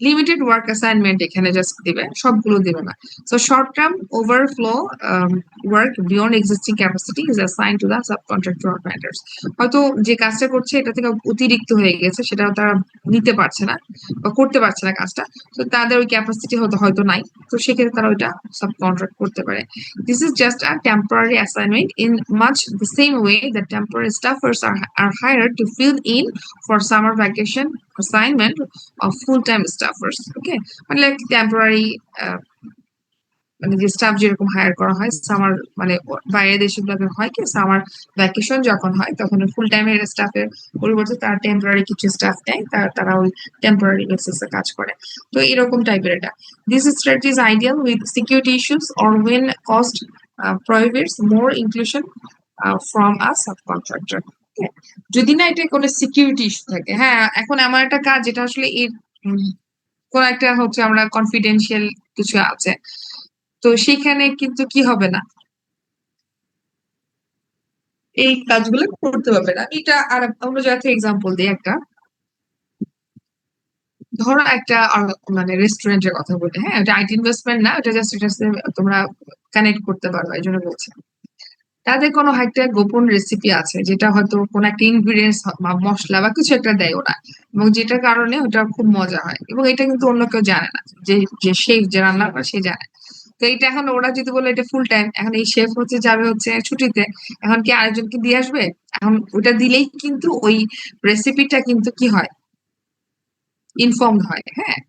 Limited work assignment এখানে জাস্ট দিবে, সবগুলো দিবে না। So short term overflow work beyond existing capacity is assigned to the subcontractor or vendors. হয়তো যে কাজটা করছে এটা থেকে অতিরিক্ত হয়ে গেছে, সেটা তারা নিতে পারছে না বা করতে পারছে না কাজটা, তো তাদের ওই ক্যাপাসিটি হয়তো হয়তো নাই, তো সেক্ষেত্রে তারা ওইটা সাবকন্ট্রাক্ট করতে পারে। This is just a temporary assignment in much the same way that temporary staffers are hired to fill in for summer vacation assignment of full-time staffers. Okay, মানে লাইক টেম্পোরারি, মানে যে স্টাফ যেরকম হায়ার করা হয় সামার, মানে বাইরের দেশগুলোতে হয় কি সামার ভ্যাকেশন যখন হয় তখন ফুল টাইমের স্টাফের পরিবর্তে তারা টেম্পোরারি কিছু স্টাফ দেয়, তারা ওই টেম্পোরারি বেসিসে কাজ করে। তো এরকম টাইপের এটা। This strategy is ideal with security issues or when cost prohibits more inclusion from a subcontractor. Okay? যদি না এটা কোনো সিকিউরিটি ইস্যু থাকে। হ্যাঁ, এখন আমার একটা কাজ যেটা আসলে এর কোন একটা হচ্ছে আমরা কনফিডেন্সিয়াল কিছু আছে, তো সেখানে কিন্তু কি হবে না, এই কাজগুলো করতে হবে না। আমি এটা আর অন্য জায়গা থেকে এক্সাম্পল দিই একটা। ধরো একটা মানে রেস্টুরেন্টের কথা বলি, হ্যাঁ, এটা আইটি ইনভেস্টমেন্ট না, এটা জাস্ট এটা তোমরা কানেক্ট করতে পারবে, এই জন্য বলছি। তাদের কোনো একটা গোপন রেসিপি আছে, যেটা হয়তো কোনো একটা ইনগ্রিডিয়েন্টস বা মশলা বা কিছু একটা দেয় ওরা, এবং যেটার কারণে ওটা খুব মজা হয়, এবং এটা কিন্তু অন্য কেউ জানে না, যে যে শেফ যে রান্না করে সে জানে। তো এটা এখন ওরা যদি বলে এটা ফুল টাইম, এখন এই শেফ হচ্ছে যাবে হচ্ছে ছুটিতে, এখন কি আরেকজনকে দিয়ে আসবে? এখন ওটা দিলেই কিন্তু ওই রেসিপিটা কিন্তু কি হয়, ইনফর্ম হয়। হ্যাঁ,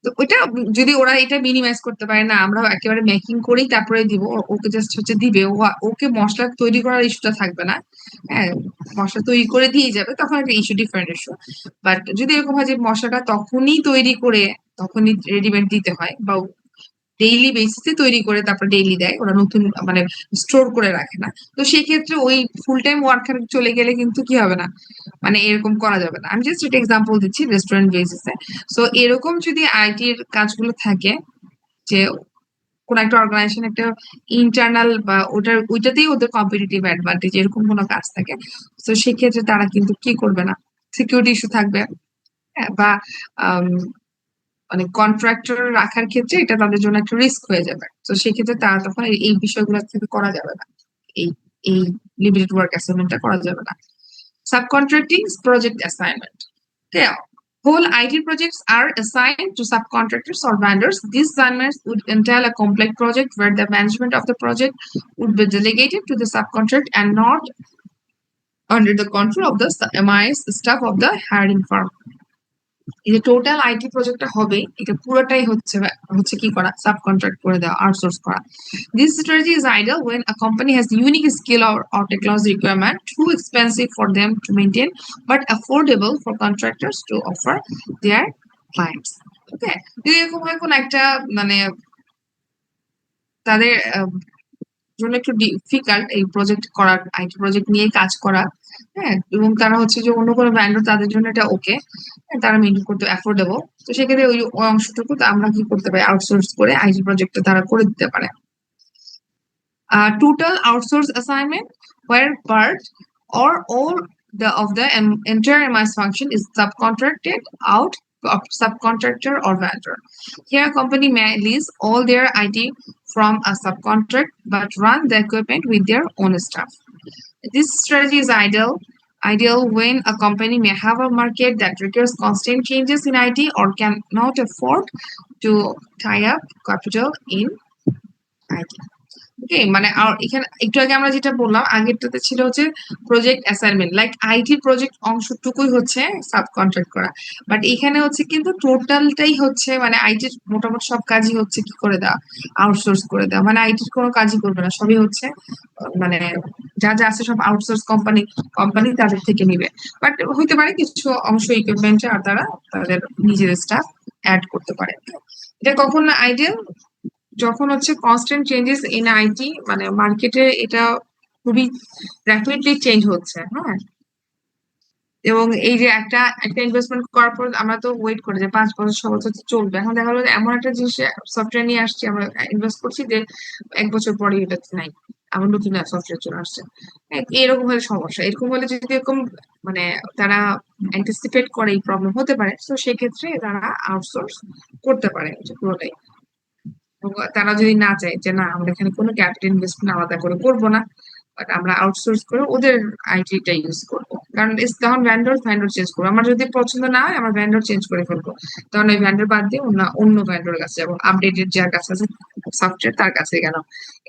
তো ওইটা যদি ওরা এটা মিনিমাইজ করতে পারে না, আমরা একেবারে মেকিং করেই তারপরে দিব, ওকে জাস্ট হচ্ছে দিবে, ওকে মশলা তৈরি করার ইস্যুটা থাকবে না। হ্যাঁ, মশলা তৈরি করে দিয়ে যাবে, তখন একটা ইস্যু, ডিফারেন্ট ইস্যু। বাট যদি এরকম হয় যে মশলাটা তখনই তৈরি করে তখনই রেডিমেড দিতে হয়, বা ডেইলি বেসিসে তৈরি করে তারপর ডেইলি দেয়, ওরা নতুন মানে স্টোর করে রাখে না, তো সেই ক্ষেত্রে ওই ফুল টাইম ওয়ার্কার চলে গেলে কিন্তু কি হবে না, মানে এরকম করা যাবে না। আমি জাস্ট একটা এক্সাম্পল দিচ্ছি রেস্টুরেন্ট বেসিসে। সো এরকম যদি আইটির কাজগুলো থাকে, যে কোন একটা অর্গানাইজেশন একটা ইন্টারনাল বা ওইটাতেই ওদের কম্পিটিটিভ অ্যাডভান্টেজ, এরকম কোনো কাজ থাকে, তো সেক্ষেত্রে তারা কিন্তু কি করবে না, সিকিউরিটি ইস্যু থাকবে। হ্যাঁ, বা আম, মানে কন্ট্রাক্টর রাখার ক্ষেত্রে এটা তাদের জন্য একটা রিস্ক হয়ে যাবে, তো সেক্ষেত্রে তারা তখন এই বিষয়গুলো থেকে করা যাবে না, এই এই লিমিটেড ওয়ার্ক অ্যাসাইনমেন্টটা করা যাবে না। Subcontracting project assignment. Okay. Whole IT projects are assigned to subcontractors or vendors. These assignments would entail a complex project where the management of the project would be delegated to the subcontract and not under the control of the MIS staff of the hiring firm. এই যে টোটাল আইটি প্রজেক্টটা হবে, এটা পুরোটাই হচ্ছে হচ্ছে কি করা, সাবকন্ট্রাক্ট করে দেওয়া, আউটসোর্স করা। This strategy is ideal when a company has unique skill or technology requirement too expensive for them to maintain but affordable for contractors to offer their clients. ওকে, যদি এরকম হয় কোন একটা মানে তাদের জন্য একটু ডিফিকাল্ট এই প্রজেক্ট করার, আইটি প্রজেক্ট নিয়ে কাজ করা, হ্যাঁ, এবং তারা হচ্ছে যে অন্য কোনো ভ্যান্ডর তাদের জন্য এটা ওকে, তারা মেনটেন করতে অ্যাফোর্ডেবল, তো সেক্ষেত্রে ওই ওই অংশটুকু তো আমরা কি করতে পারি, আউটসোর্স করে আইটি প্রজেক্টটা তারা করে দিতে পারে। Total outsource assignment where part or all of the entire MIS function is subcontracted out of subcontractor or vendor. Here, a company may lease all their IT from a subcontract but run the equipment with their own staff. This strategy is ideal when a company may have a market that requires constant changes in IT or cannot afford to tie up capital in IT. ওকে, মানে এখানে একটু আগে আমরা যেটা বললাম, আগেরটাতে ছিল হচ্ছে project assignment, like IT project অংশটুকুই হচ্ছে সাবকন্ট্রাক্ট করা, বাট এখানে হচ্ছে কিন্তু টোটালটাই হচ্ছে মানে আইটির মোটামুটি সব কাজই হচ্ছে কি করে দেওয়া, আউটসোর্স করে দেওয়া, মানে আইটির কোনো কাজই করবে না, সবই হচ্ছে মানে যা যা আছে সব আউটসোর্স কোম্পানি কোম্পানি তাদের থেকে নিবে। বাট হইতে পারে কিছু অংশ ইকুইপমেন্টে আর তারা তাদের নিজের স্টাফ অ্যাড করতে পারে। এটা কখন আইডিয়াল, যখন হচ্ছে কনস্ট্যান্ট চেঞ্জেস ইন আইটি, মানে মার্কেটে এটা খুবই র্যাপিডলি চেঞ্জ হচ্ছে। হ্যাঁ, এবং এই যে একটা একটা ইনভেস্টমেন্ট করার পর আমরা তো ওয়েট করি যে 5 বছর 6 বছর তো চলবে। এখন দেখা গেলো যে এমন একটা জিনিস সফটওয়্যার নিয়ে আসছি, আমরা ইনভেস্ট করছি যে 1 বছর পরে এটা নাই, আবার নতুন সফটওয়্যার চলে আসছে। এরকম হলে সমস্যা। এরকম হলে যদি এরকম মানে তারা অ্যান্টিসিপেট করে এই প্রবলেম হতে পারে, তো সেক্ষেত্রে তারা আউটসোর্স করতে পারে যে পুরোটাই। এবং তারা যদি না চায় যে না আমরা এখানে কোনো ক্যাপিটাল ইনভেস্টমেন্ট আলাদা করে করবো না, বাট আমরা আউটসোর্স করে ওদের আইটিটা ইউজ করবো, কারণ তখন ভ্যান্ডর চেঞ্জ করবো। আমার যদি পছন্দ না হয় আমার ভ্যান্ডর চেঞ্জ করে ফেলবো, তখন ওই ভ্যান্ডর বাদ দিয়ে অন্য অন্য ভ্যান্ডর কাছে যাবো, আপডেটেড যার কাছে আছে সফটওয়্যার তার কাছে গেলাম।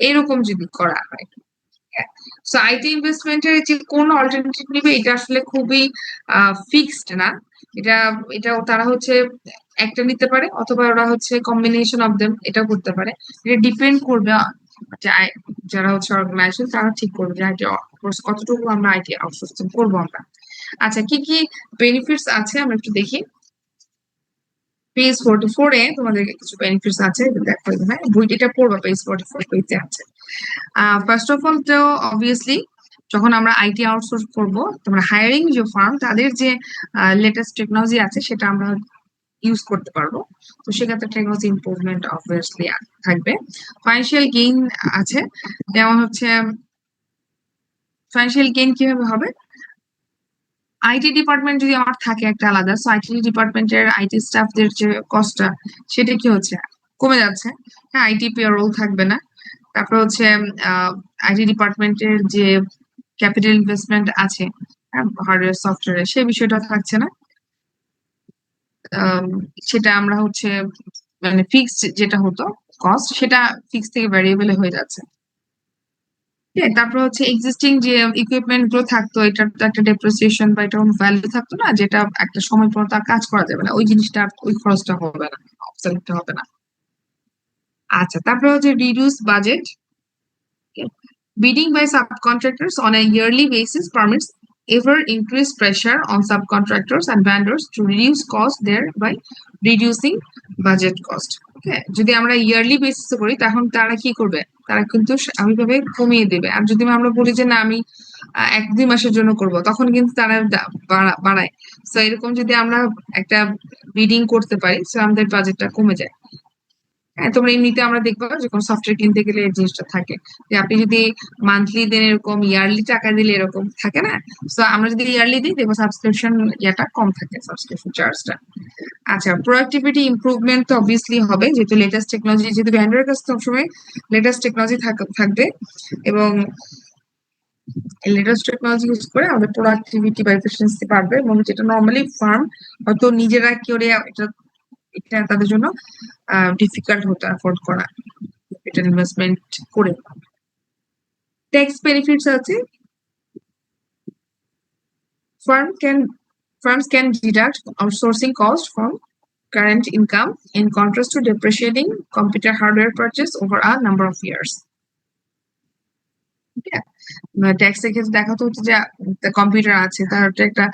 এরকম যদি করা হয়, সো আইটি ইনভেস্টমেন্টের যে কোন অল্টারনেটিভ নিবে এটা আসলে খুবই ফিক্সড না। এটা এটা তারা হচ্ছে একটা নিতে পারে, অথবা ওরা হচ্ছে কম্বিনেশন অফ দেম এটাও করতে পারে। এটা ডিপেন্ড করবে যে যারা হচ্ছে অর্গানাইজেশন তারা ঠিক করবে যে আইটি কতটুকু আমরা আইটি আউটসোর্সিং করবো আমরা। আচ্ছা, কি কি বেনিফিটস আছে আমরা একটু দেখি। পেজ 44 এ তোমাদের কিছু বেনিফিটস আছে, এটা দেখো এখানে এটা পড়বা, পেজ 44 পেজে আছে। ফার্স্ট অফ অল তো অবভিয়াসলি যখন আমরা আইটি আউটসোর্স করব, তোমরা হায়ারিং যে ফার্ম তাদের যে লেটেস্ট টেকনোলজি আছে সেটা আমরা ইউজ করতে পারবো। তো সেক্ষেত্রে টেকনোলজি ইমপ্রুভমেন্ট অবভিয়াসলি থাকবে। ফাইন্যান্সিয়াল গেইন আছে, যেমন হচ্ছে ফাইন্যান্সিয়াল গেইন কিভাবে হবে। আইটি ডিপার্টমেন্ট যদি আমার থাকে একটা আলাদা, সো আইটি ডিপার্টমেন্টের আইটি স্টাফদের যে কস্টটা সেটা কি হচ্ছে কমে যাচ্ছে। হ্যাঁ, আইটি পেরোল থাকবে না। তারপর হচ্ছে আইটি ডিপার্টমেন্টের যে ক্যাপিটাল ইনভেস্টমেন্ট আছে হার্ডওয়্যার সফটওয়্যারে, সেই বিষয়টা থাকছে না। আম, সেটা আমরা হচ্ছে মানে ফিক্সড যেটা হতো কস্ট, সেটা ফিক্স থেকে ভ্যারিয়েবল হয়ে যাচ্ছে। ঠিক আছে, তারপর হচ্ছে এক্সিস্টিং যে ইকুইপমেন্ট গুলো থাকতো, এটার তো একটা ডেপ্রিসিয়েশন বা এটা ভ্যালু থাকতো না, যেটা একটা সময় পর তার কাজ করা যাবে না, ওই জিনিসটা ওই খরচটা হবে না, অবসলিউট হবে না। আচ্ছা, তারপরে হচ্ছে reduce budget. Bidding by subcontractors on a yearly basis permits ever increased pressure on subcontractors and vendors to reduce cost, thereby reducing budget cost. Okay, যদি আমরা ইয়ারলি বেসিসে করি তখন তারা কি করবে, তারা কিন্তু স্বাভাবিকভাবে কমিয়ে দেবে। আর যদি আমরা বলি যে না আমি 1-2 মাসের জন্য করব, তখন কিন্তু তারা বাড়ায়। তো এরকম যদি আমরা একটা বিডিং করতে পারি, তো আমাদের বাজেটটা কমে যায়। হ্যাঁ, তোমরা এমনিতে আমরা দেখবো যে কোনো সফটওয়্যার কিনতে গেলে এই জিনিসটা থাকে যে আপনি যদি মান্থলি দেন এরকম, ইয়ারলি টাকা দিলে এরকম থাকে না। তো আমরা যদি ইয়ারলি দিই দেখবো সাবস্ক্রিপশন ইয়াটা কম থাকে, সাবস্ক্রিপশন চার্জটা। আচ্ছা, প্রোডাক্টিভিটি ইমপ্রুভমেন্ট তো অবভিয়াসলি হবে, যেহেতু লেটেস্ট টেকনোলজি, যেহেতু ভ্যান্ডারের কাছে সবসময় লেটেস্ট টেকনোলজি থাকবে, এবং লেটেস্ট টেকনোলজি ইউজ করে আমাদের প্রোডাক্টিভিটি বা এফিসিয়েন্সি বাড়বে, এবং যেটা নর্মালি ফার্ম হয়তো নিজেরা করে এটা এটা তাদের জন্য ডিফিকাল্ট হতো অ্যাফোর্ড করা, ক্যাপিটাল ইনভেস্টমেন্ট করে। ট্যাক্স বেনিফিটস আছে, firm can firms can deduct outsourcing cost from current income in contrast to depreciating computer hardware purchase over a number of years. ট্যাক্সের ক্ষেত্রে দেখাতে হচ্ছে যে কম্পিউটার আছে তার একটা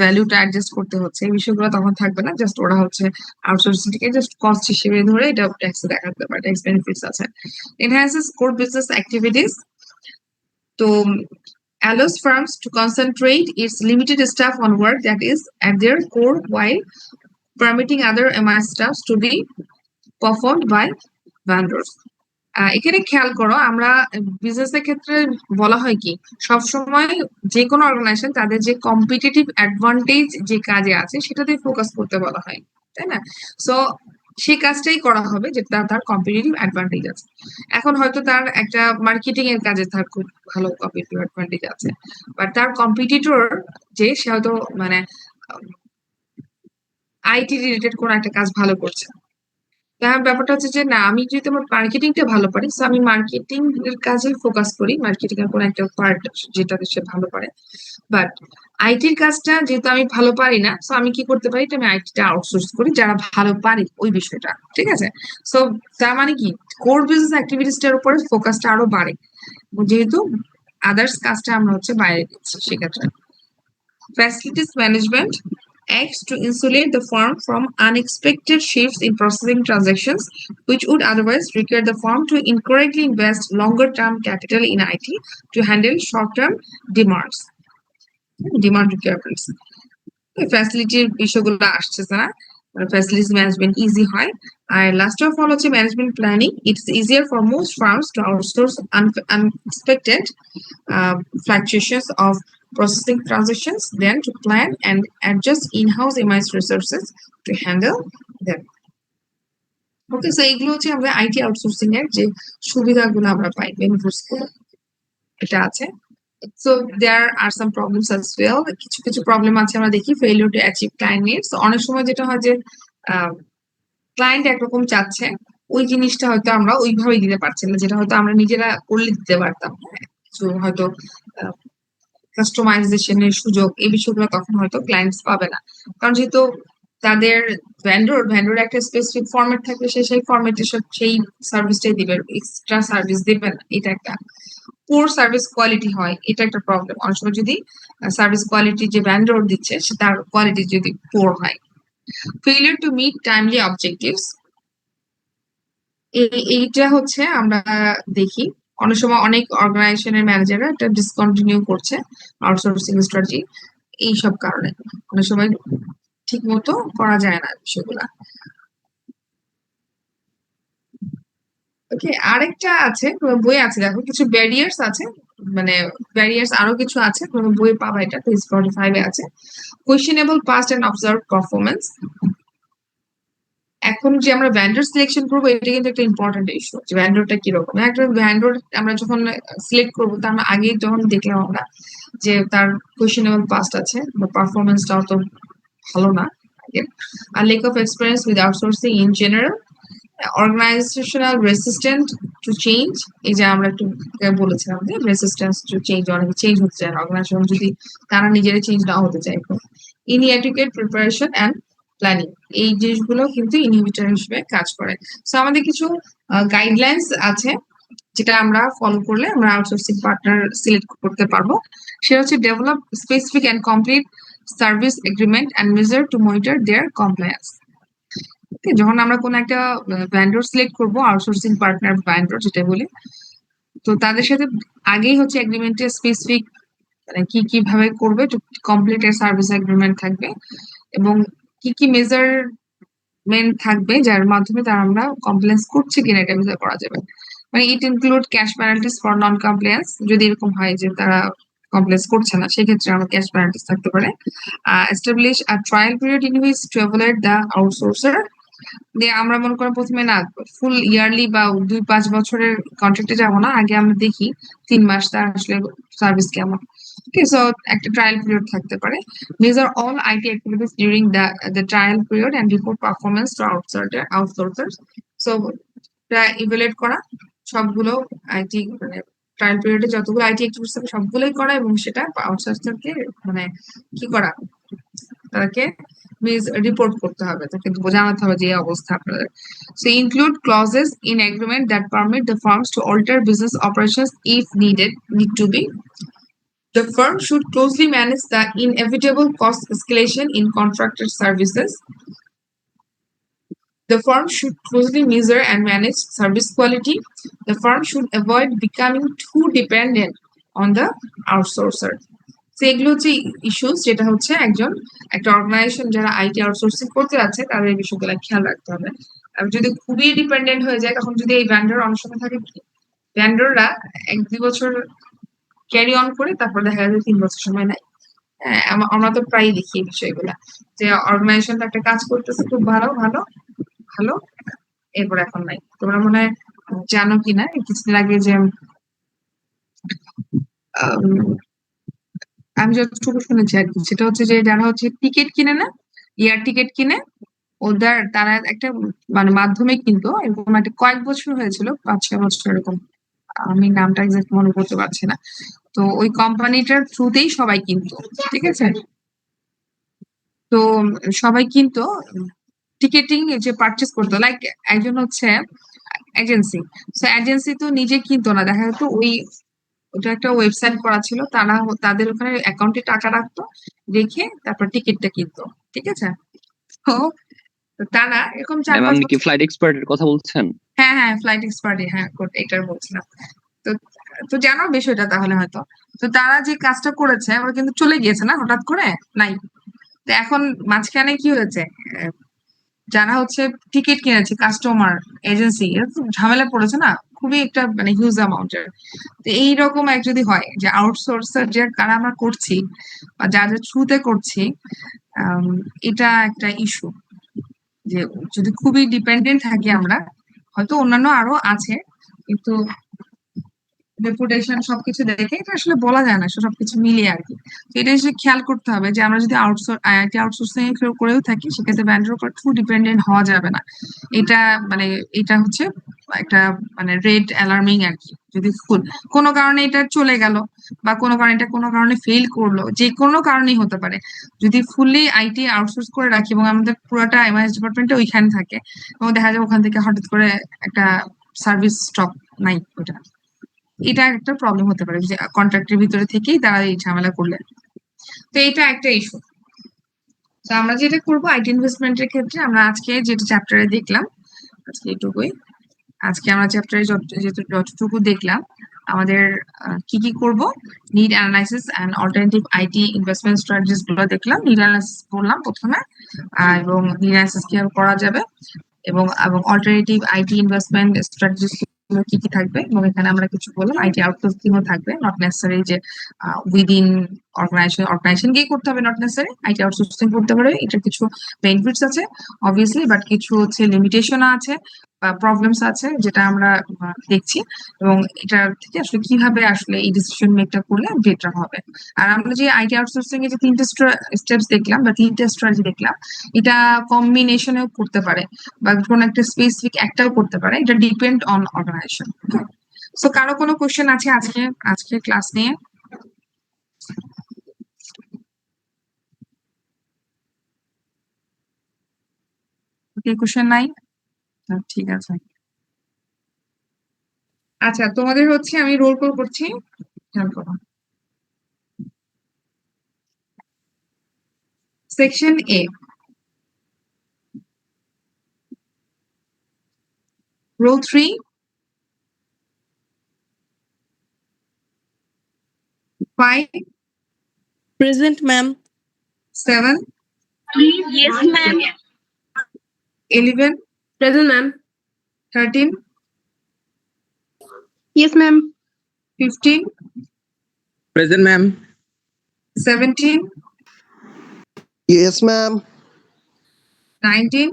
ভ্যালুটা অ্যাডজাস্ট করতে হচ্ছে, এই বিষয়গুলো তখন থাকবে না। জাস্ট ওরা হচ্ছে আউটসোর্সিং থেকে জাস্ট কস্ট হিসেবে ধরে এটা ট্যাক্সে দেখাতে পারে। ট্যাক্স বেনিফিটস আছে। এনহ্যান্সেস কোর বিজনেস অ্যাক্টিভিটিস, তো allows firms to concentrate its limited staff on work that is at their core while permitting other MI staffs to be performed by vendors. এখানে খেয়াল করো, আমরা বিজনেসের ক্ষেত্রে বলা হয় কি সবসময় যে কোনো অর্গানাইজেশন তাদের যে কম্পিটিটিভ অ্যাডভান্টেজ যে কাজে আছে সেটাতে ফোকাস করতে বলা হয়, তাই না? সো সেই কাজটাই করা হবে যেটা তার কম্পিটিটিভ অ্যাডভান্টেজ আছে। এখন হয়তো তার একটা মার্কেটিং এর কাজে তার খুব ভালো কম্পিটিটিভ অ্যাডভান্টেজ আছে, বাট তার কম্পিটিটর যে সে হয়তো মানে আইটি রিলেটেড কোন একটা কাজ ভালো করছে। তার ব্যাপারটা হচ্ছে যে না আমি যদি আমার মার্কেটিংটা ভালো পারি, তো আমি মার্কেটিং এর কাজে ফোকাস করি, মার্কেটিং এর কোন একটা পার্ট যেটাতে সে ভালো পারে। বাট আইটির কাজটা যেহেতু আমি ভালো পারি না, তো আমি কি করতে পারি, আমি আইটিটা আউটসোর্স করি যারা ভালো পারে ওই বিষয়টা। ঠিক আছে, সো তার মানে কি কোর বিজনেস অ্যাক্টিভিটিসটার উপরে ফোকাসটা আরো বাড়ে, যেহেতু আদার্স কাজটা আমরা হচ্ছে বাইরে দিচ্ছি। সেক্ষেত্রে facilities management acts to insulate the firm from unexpected shifts in processing transactions, which would otherwise require the firm to incorrectly invest longer term capital in IT to handle short term demands. Demand requirements ফ্যাসিলিটির বিষয়গুলো আসতেছে না, ফ্যাসিলিটিস ম্যানেজমেন্ট ইজি হয়। আর লাস্ট অফ অল হচ্ছে management planning. It's easier for most firms to outsource unexpected fluctuations of processing transactions than to plan and adjust in-house MIS resources to handle them. Okay, so এগুলো হচ্ছে আমরা আইটি আউটসোর্সিং এর যে সুবিধাগুলো আমরা পাই, বেনিফিটস গুলো এটা আছে। So there are some problems as well. কিছু কিছু প্রবলেম আছে আমরা দেখি, failure to achieve client needs. অনেক সময় যেটা হয় যে ক্লায়েন্ট একরকম চাচ্ছে, ওই জিনিসটা হয়তো আমরা ওইভাবে দিতে পারছি না, যেটা হয়তো আমরা নিজেরা করলে দিতে পারতাম। কিছু হয়তো কাস্টমাইজেশনের সুযোগ, এই বিষয়গুলো তখন হয়তো ক্লায়েন্টস পাবে না, কারণ যেহেতু তাদের ভ্যান্ডর একটা স্পেসিফিক ফরম্যাট থাকবে, সেই ফরম্যাটে সেই সার্ভিসটাই দিবে, এক্সট্রা সার্ভিস দিবে না। এটা একটা পোর সার্ভিস কোয়ালিটি হয়, এটা একটা প্রবলেম। অনেক সময় যদি সার্ভিস কোয়ালিটি যে ভ্যান্ডর দিচ্ছে তার কোয়ালিটি যদি পোর হয়। Failure to meet timely objectives, এইটা হচ্ছে আমরা দেখি অনেক সময় অনেক অর্গানাইজেশনের ম্যানেজাররা এটা ডিসকন্টিনিউ করছে আউটসোর্সিং স্ট্র্যাটেজি, এইসব কারণে অনেক সময় ঠিক মতো করা যায় না বিষয়গুলা। ওকে, আরেকটা আছে, বই আছে, দেখো কিছু ব্যারিয়ার্স আছে, মানে ব্যারিয়ার্স আরো কিছু আছে, বই পাবা, এটা পেজ 45 এ আছে। Questionable past and observe performance. এখন যে আমরা ভ্যান্ডর সিলেকশন করবো, এটা কিন্তু একটা ইম্পর্টেন্ট ইস্যু, যে ভ্যান্ডরটা কিরকম। একটা ভ্যান্ডর আমরা যখন সিলেক্ট করবো, তার আগে যখন দেখলাম আমরা যে তার কোয়েশ্চেনেবল পাস্ট আছে বা পারফরমেন্সটা অত ভালো না, আর lack of experience with outsourcing in general, organisational resistant to change. এই যে আমরা একটু বলেছিলাম যে রেসিস্ট্যান্স টু চেঞ্জ, অনেকে চেঞ্জ হতে চায় না অর্গানাইজেশন যদি তারা নিজেরা চেঞ্জ না হতে চায়। ইনএডুকেট প্রিপারেশন অ্যান্ড প্ল্যানিং, এই জিনিসগুলো কিন্তু ইনহিবিটর হিসেবে কাজ করে। সো আমাদের কিছু গাইডলাইন্স আছে যেটা আমরা ফলো করলে আমরা আউটসোর্সিং পার্টনার সিলেক্ট করতে পারবো। সেটা হচ্ছে develop specific and complete service agreement and measure to monitor their compliance. যখন আমরা কোনো একটা ভ্যান্ডর সিলেক্ট করবো, আউটসোর্সিং পার্টনার ভ্যান্ডর যেটা বলি, তো তাদের সাথে আগেই হচ্ছে এগ্রিমেন্টে স্পেসিফিক মানে কি কিভাবে করবে, কমপ্লিট এর সার্ভিস এগ্রিমেন্ট থাকবে, এবং কি কি মেজারমেন্ট থাকবে যার মাধ্যমে তারা আমরা কমপ্লেন্স করছে কিনা এটা মেজার করা যাবে। মানে it include cash penalties for non compliance, যদি এরকম হয় যে তারা কমপ্লেন্স করছে না, সেক্ষেত্রে আমার ক্যাশ পেনাল্টিস থাকতে পারে। Establish a trial period in which to evaluate the outsourcer. দিয়ে আমরা মনে করেন প্রথমে না ফুল ইয়ারলি বা 2-5 বছরের কন্ট্রাক্টে যাবো না, আগে আমরা দেখি 3 মাস তার আসলে সার্ভিস কেমন। Okay, so একটা ট্রায়াল পিরিয়ড থাকতে পারে। Measure all IT activities during the trial period and report performance to outsourcers. So evaluate করা সবগুলো আইটি, মানে ট্রায়াল পিরিয়ডে যতগুলো আইটি অ্যাক্টিভিটিস থাকে সবগুলোই করা, এবং সেটা আউটসোর্সারকে মানে কি করা, তাকে রিপোর্ট করতে হবে, তাকে জানাতে হবে যে এই অবস্থা আপনাদের। So include clauses in agreement that permit the firms to alter business operations if need to be. The firm should closely manage the inevitable cost escalation in contracted services. The firm should closely measure and manage service quality. The firm should avoid becoming too dependent on the outsourcer. So এগুলো হচ্ছে ইস্যুস, যেটা হচ্ছে একটা অর্গানাইজেশন যারা আইটি আউটসোর্সিং করতে যাচ্ছে তাদের এই বিষয়গুলো খেয়াল রাখতে হবে। আর যদি খুবই ডিপেন্ডেন্ট হয়ে যায়, তখন যদি এই ভ্যান্ডর অনেক সময় থাকে, ভ্যান্ডররা 1-2 বছর ক্যারি অন করে তারপর দেখা যায় 3 বছর সময় নাই। হ্যাঁ, আমরা তো প্রায়ই দেখি এই বিষয়গুলা, যে অর্গানাইজেশনটা একটা কাজ করতেছে খুব ভালো ভালো ভালো, এরপর এখন নাই। তোমরা মনে হয় জানো কিনা, কিছুদিন আগে যে আমি যতটুকু শুনেছি আর কি, সেটা হচ্ছে যে যারা হচ্ছে টিকিট কিনে না, এয়ার টিকিট কিনে, তারা একটা মানে মাধ্যমে কিন্তু এরকম একটা কয়েক বছর হয়েছিল, 5-6 বছর এরকম, আমি নামটা এক্সাক্ট মনে করতে পারছি না। তো ওই কোম্পানিটার থ্রুতেই সবাই কিনতো, ঠিক আছে। তো সবাই কিন্তু টিকেটিং যে পারচেস করতো, লাইক একজন হচ্ছে এজেন্সি, সো এজেন্সি তো নিজে কিনতো না, দেখা যেত ওটা একটা ওয়েবসাইট করা ছিল, তারা তাদের ওখানে অ্যাকাউন্টে টাকা রাখতো, রেখে তারপর টিকিটটা কিনতো, ঠিক আছে। তো তারা এরকম ম্যাম 4-5 আপনি কি বছর। ফ্লাইট এক্সপার্টের কথা বলছেন? হ্যাঁ হ্যাঁ, ফ্লাইট এক্সপার্ট, হ্যাঁ এটার বলছিলাম। তো তো জানো বিষয়টা তাহলে হয়তো। তো তারা যে কাজটা করেছে ওরা কিন্তু চলে গিয়েছে না হঠাৎ করে, নাই। তো এখন মাঝখানে কি হয়েছে, যারা হচ্ছে টিকিট কিনেছে কাস্টমার এজেন্সি, এরা তো ঝামেলা পড়েছে না, খুবই একটা মানে হিউজ অ্যামাউন্টের। তো এইরকম এক যদি হয় যে আউটসোর্সার যে কারা আমরা করছি বা যাদের থ্রুতে করছি, আম, এটা একটা ইস্যু। যে যদি খুবই ডিপেন্ডেন্ট থাকি আমরা, হয়তো অন্যান্য আরো আছে, কিন্তু রেপুটেশন সবকিছু দেখে এটা আসলে বলা যায় না, সবকিছু মিলিয়ে আর কি। তো এটা এসে খেয়াল করতে হবে যে আমরা যদি আইটি আউটসোর্সিং করেও থাকি, সেক্ষেত্রে ব্যান্ডের উপর টু ডিপেন্ডেন্ট হওয়া যাবে না। এটা মানে এটা হচ্ছে একটা মানে রেড অ্যালার্মিং আর কি। যদি কোনো কারণে এটা চলে গেল বা কোনো কারণে এটা কোনো কারণে ফেল করলো, যে কোনো কারণেই হতে পারে, যদি ফুললি আইটি আউটসোর্স করে রাখি এবং আমাদের পুরোটা এমআইএস ডিপার্টমেন্টে ওইখানে থাকে, এবং দেখা যায় ওখান থেকে হঠাৎ করে একটা সার্ভিস স্টপ নাই ওটা, এটা একটা প্রবলেম হতে পারে যে কন্ট্রাক্টের ভিতরে থেকেই তারা এই ঝামেলা করলে। তো এটা একটা ইস্যু। তো আমরা যেটা করবো আইটি ইনভেস্টমেন্টের ক্ষেত্রে, আমরা আজকে যেটা চ্যাপ্টারে দেখলাম, আজকে এটুকুই। আজকে আমরা চ্যাপ্টারে যতটুকু দেখলাম, আমাদের কি কি করব, need analysis and alternative IT investment strategies গুলো দেখলাম। নিড অ্যানালাইসিস বললাম প্রথমে, এবং নিড অ্যানালাইসিস কিভাবে করা যাবে, এবং এবং অল্টারনেটিভ আইটি ইনভেস্টমেন্ট স্ট্র্যাটেজিস কি কি থাকবে, এবং এখানে আমরা কিছু বললাম আইটি আউটসোর্সিং ও থাকবে, নট নেসেসারি যে উইদিন অর্গানাইজেশনকেই করতে হবে, নট নেসেসারি আইটি আউটসোর্সিং করতে পারে। এটার কিছু বেনিফিটস আছে অবভিয়াসলি, বাট কিছু হচ্ছে লিমিটেশন আছে বা প্রবলেমস আছে, যেটা আমরা দেখছি, এবং এটা থেকে আসলে কিভাবে আসলে এই ডিসিশন মেকটা করলে বেটার হবে। আর আমরা যে আইটি আউটসোর্সিং এর যে তিনটে স্টেপস দেখলাম বা তিনটে স্ট্র্যাটেজি দেখলাম, এটা কম্বিনেশনেও করতে পারে বা কোনো একটা স্পেসিফিক একটাও করতে পারে, এটা ডিপেন্ড অন অর্গানাইজেশন। সো কারো কোনো কোশ্চেন আছে আজকে আজকে ক্লাস নিয়ে? কোশ্চেন নাই? ঠিক আছে। আচ্ছা, তোমাদের হচ্ছে আমি রোল কল করছি, খেয়াল করো। সেকশন এ, role 3, 5, Present, ma'am. 7, Yes, ma'am. 11, Present, ma'am. 13, Yes, ma'am. 15, Present, ma'am. 17, Yes, ma'am. 19,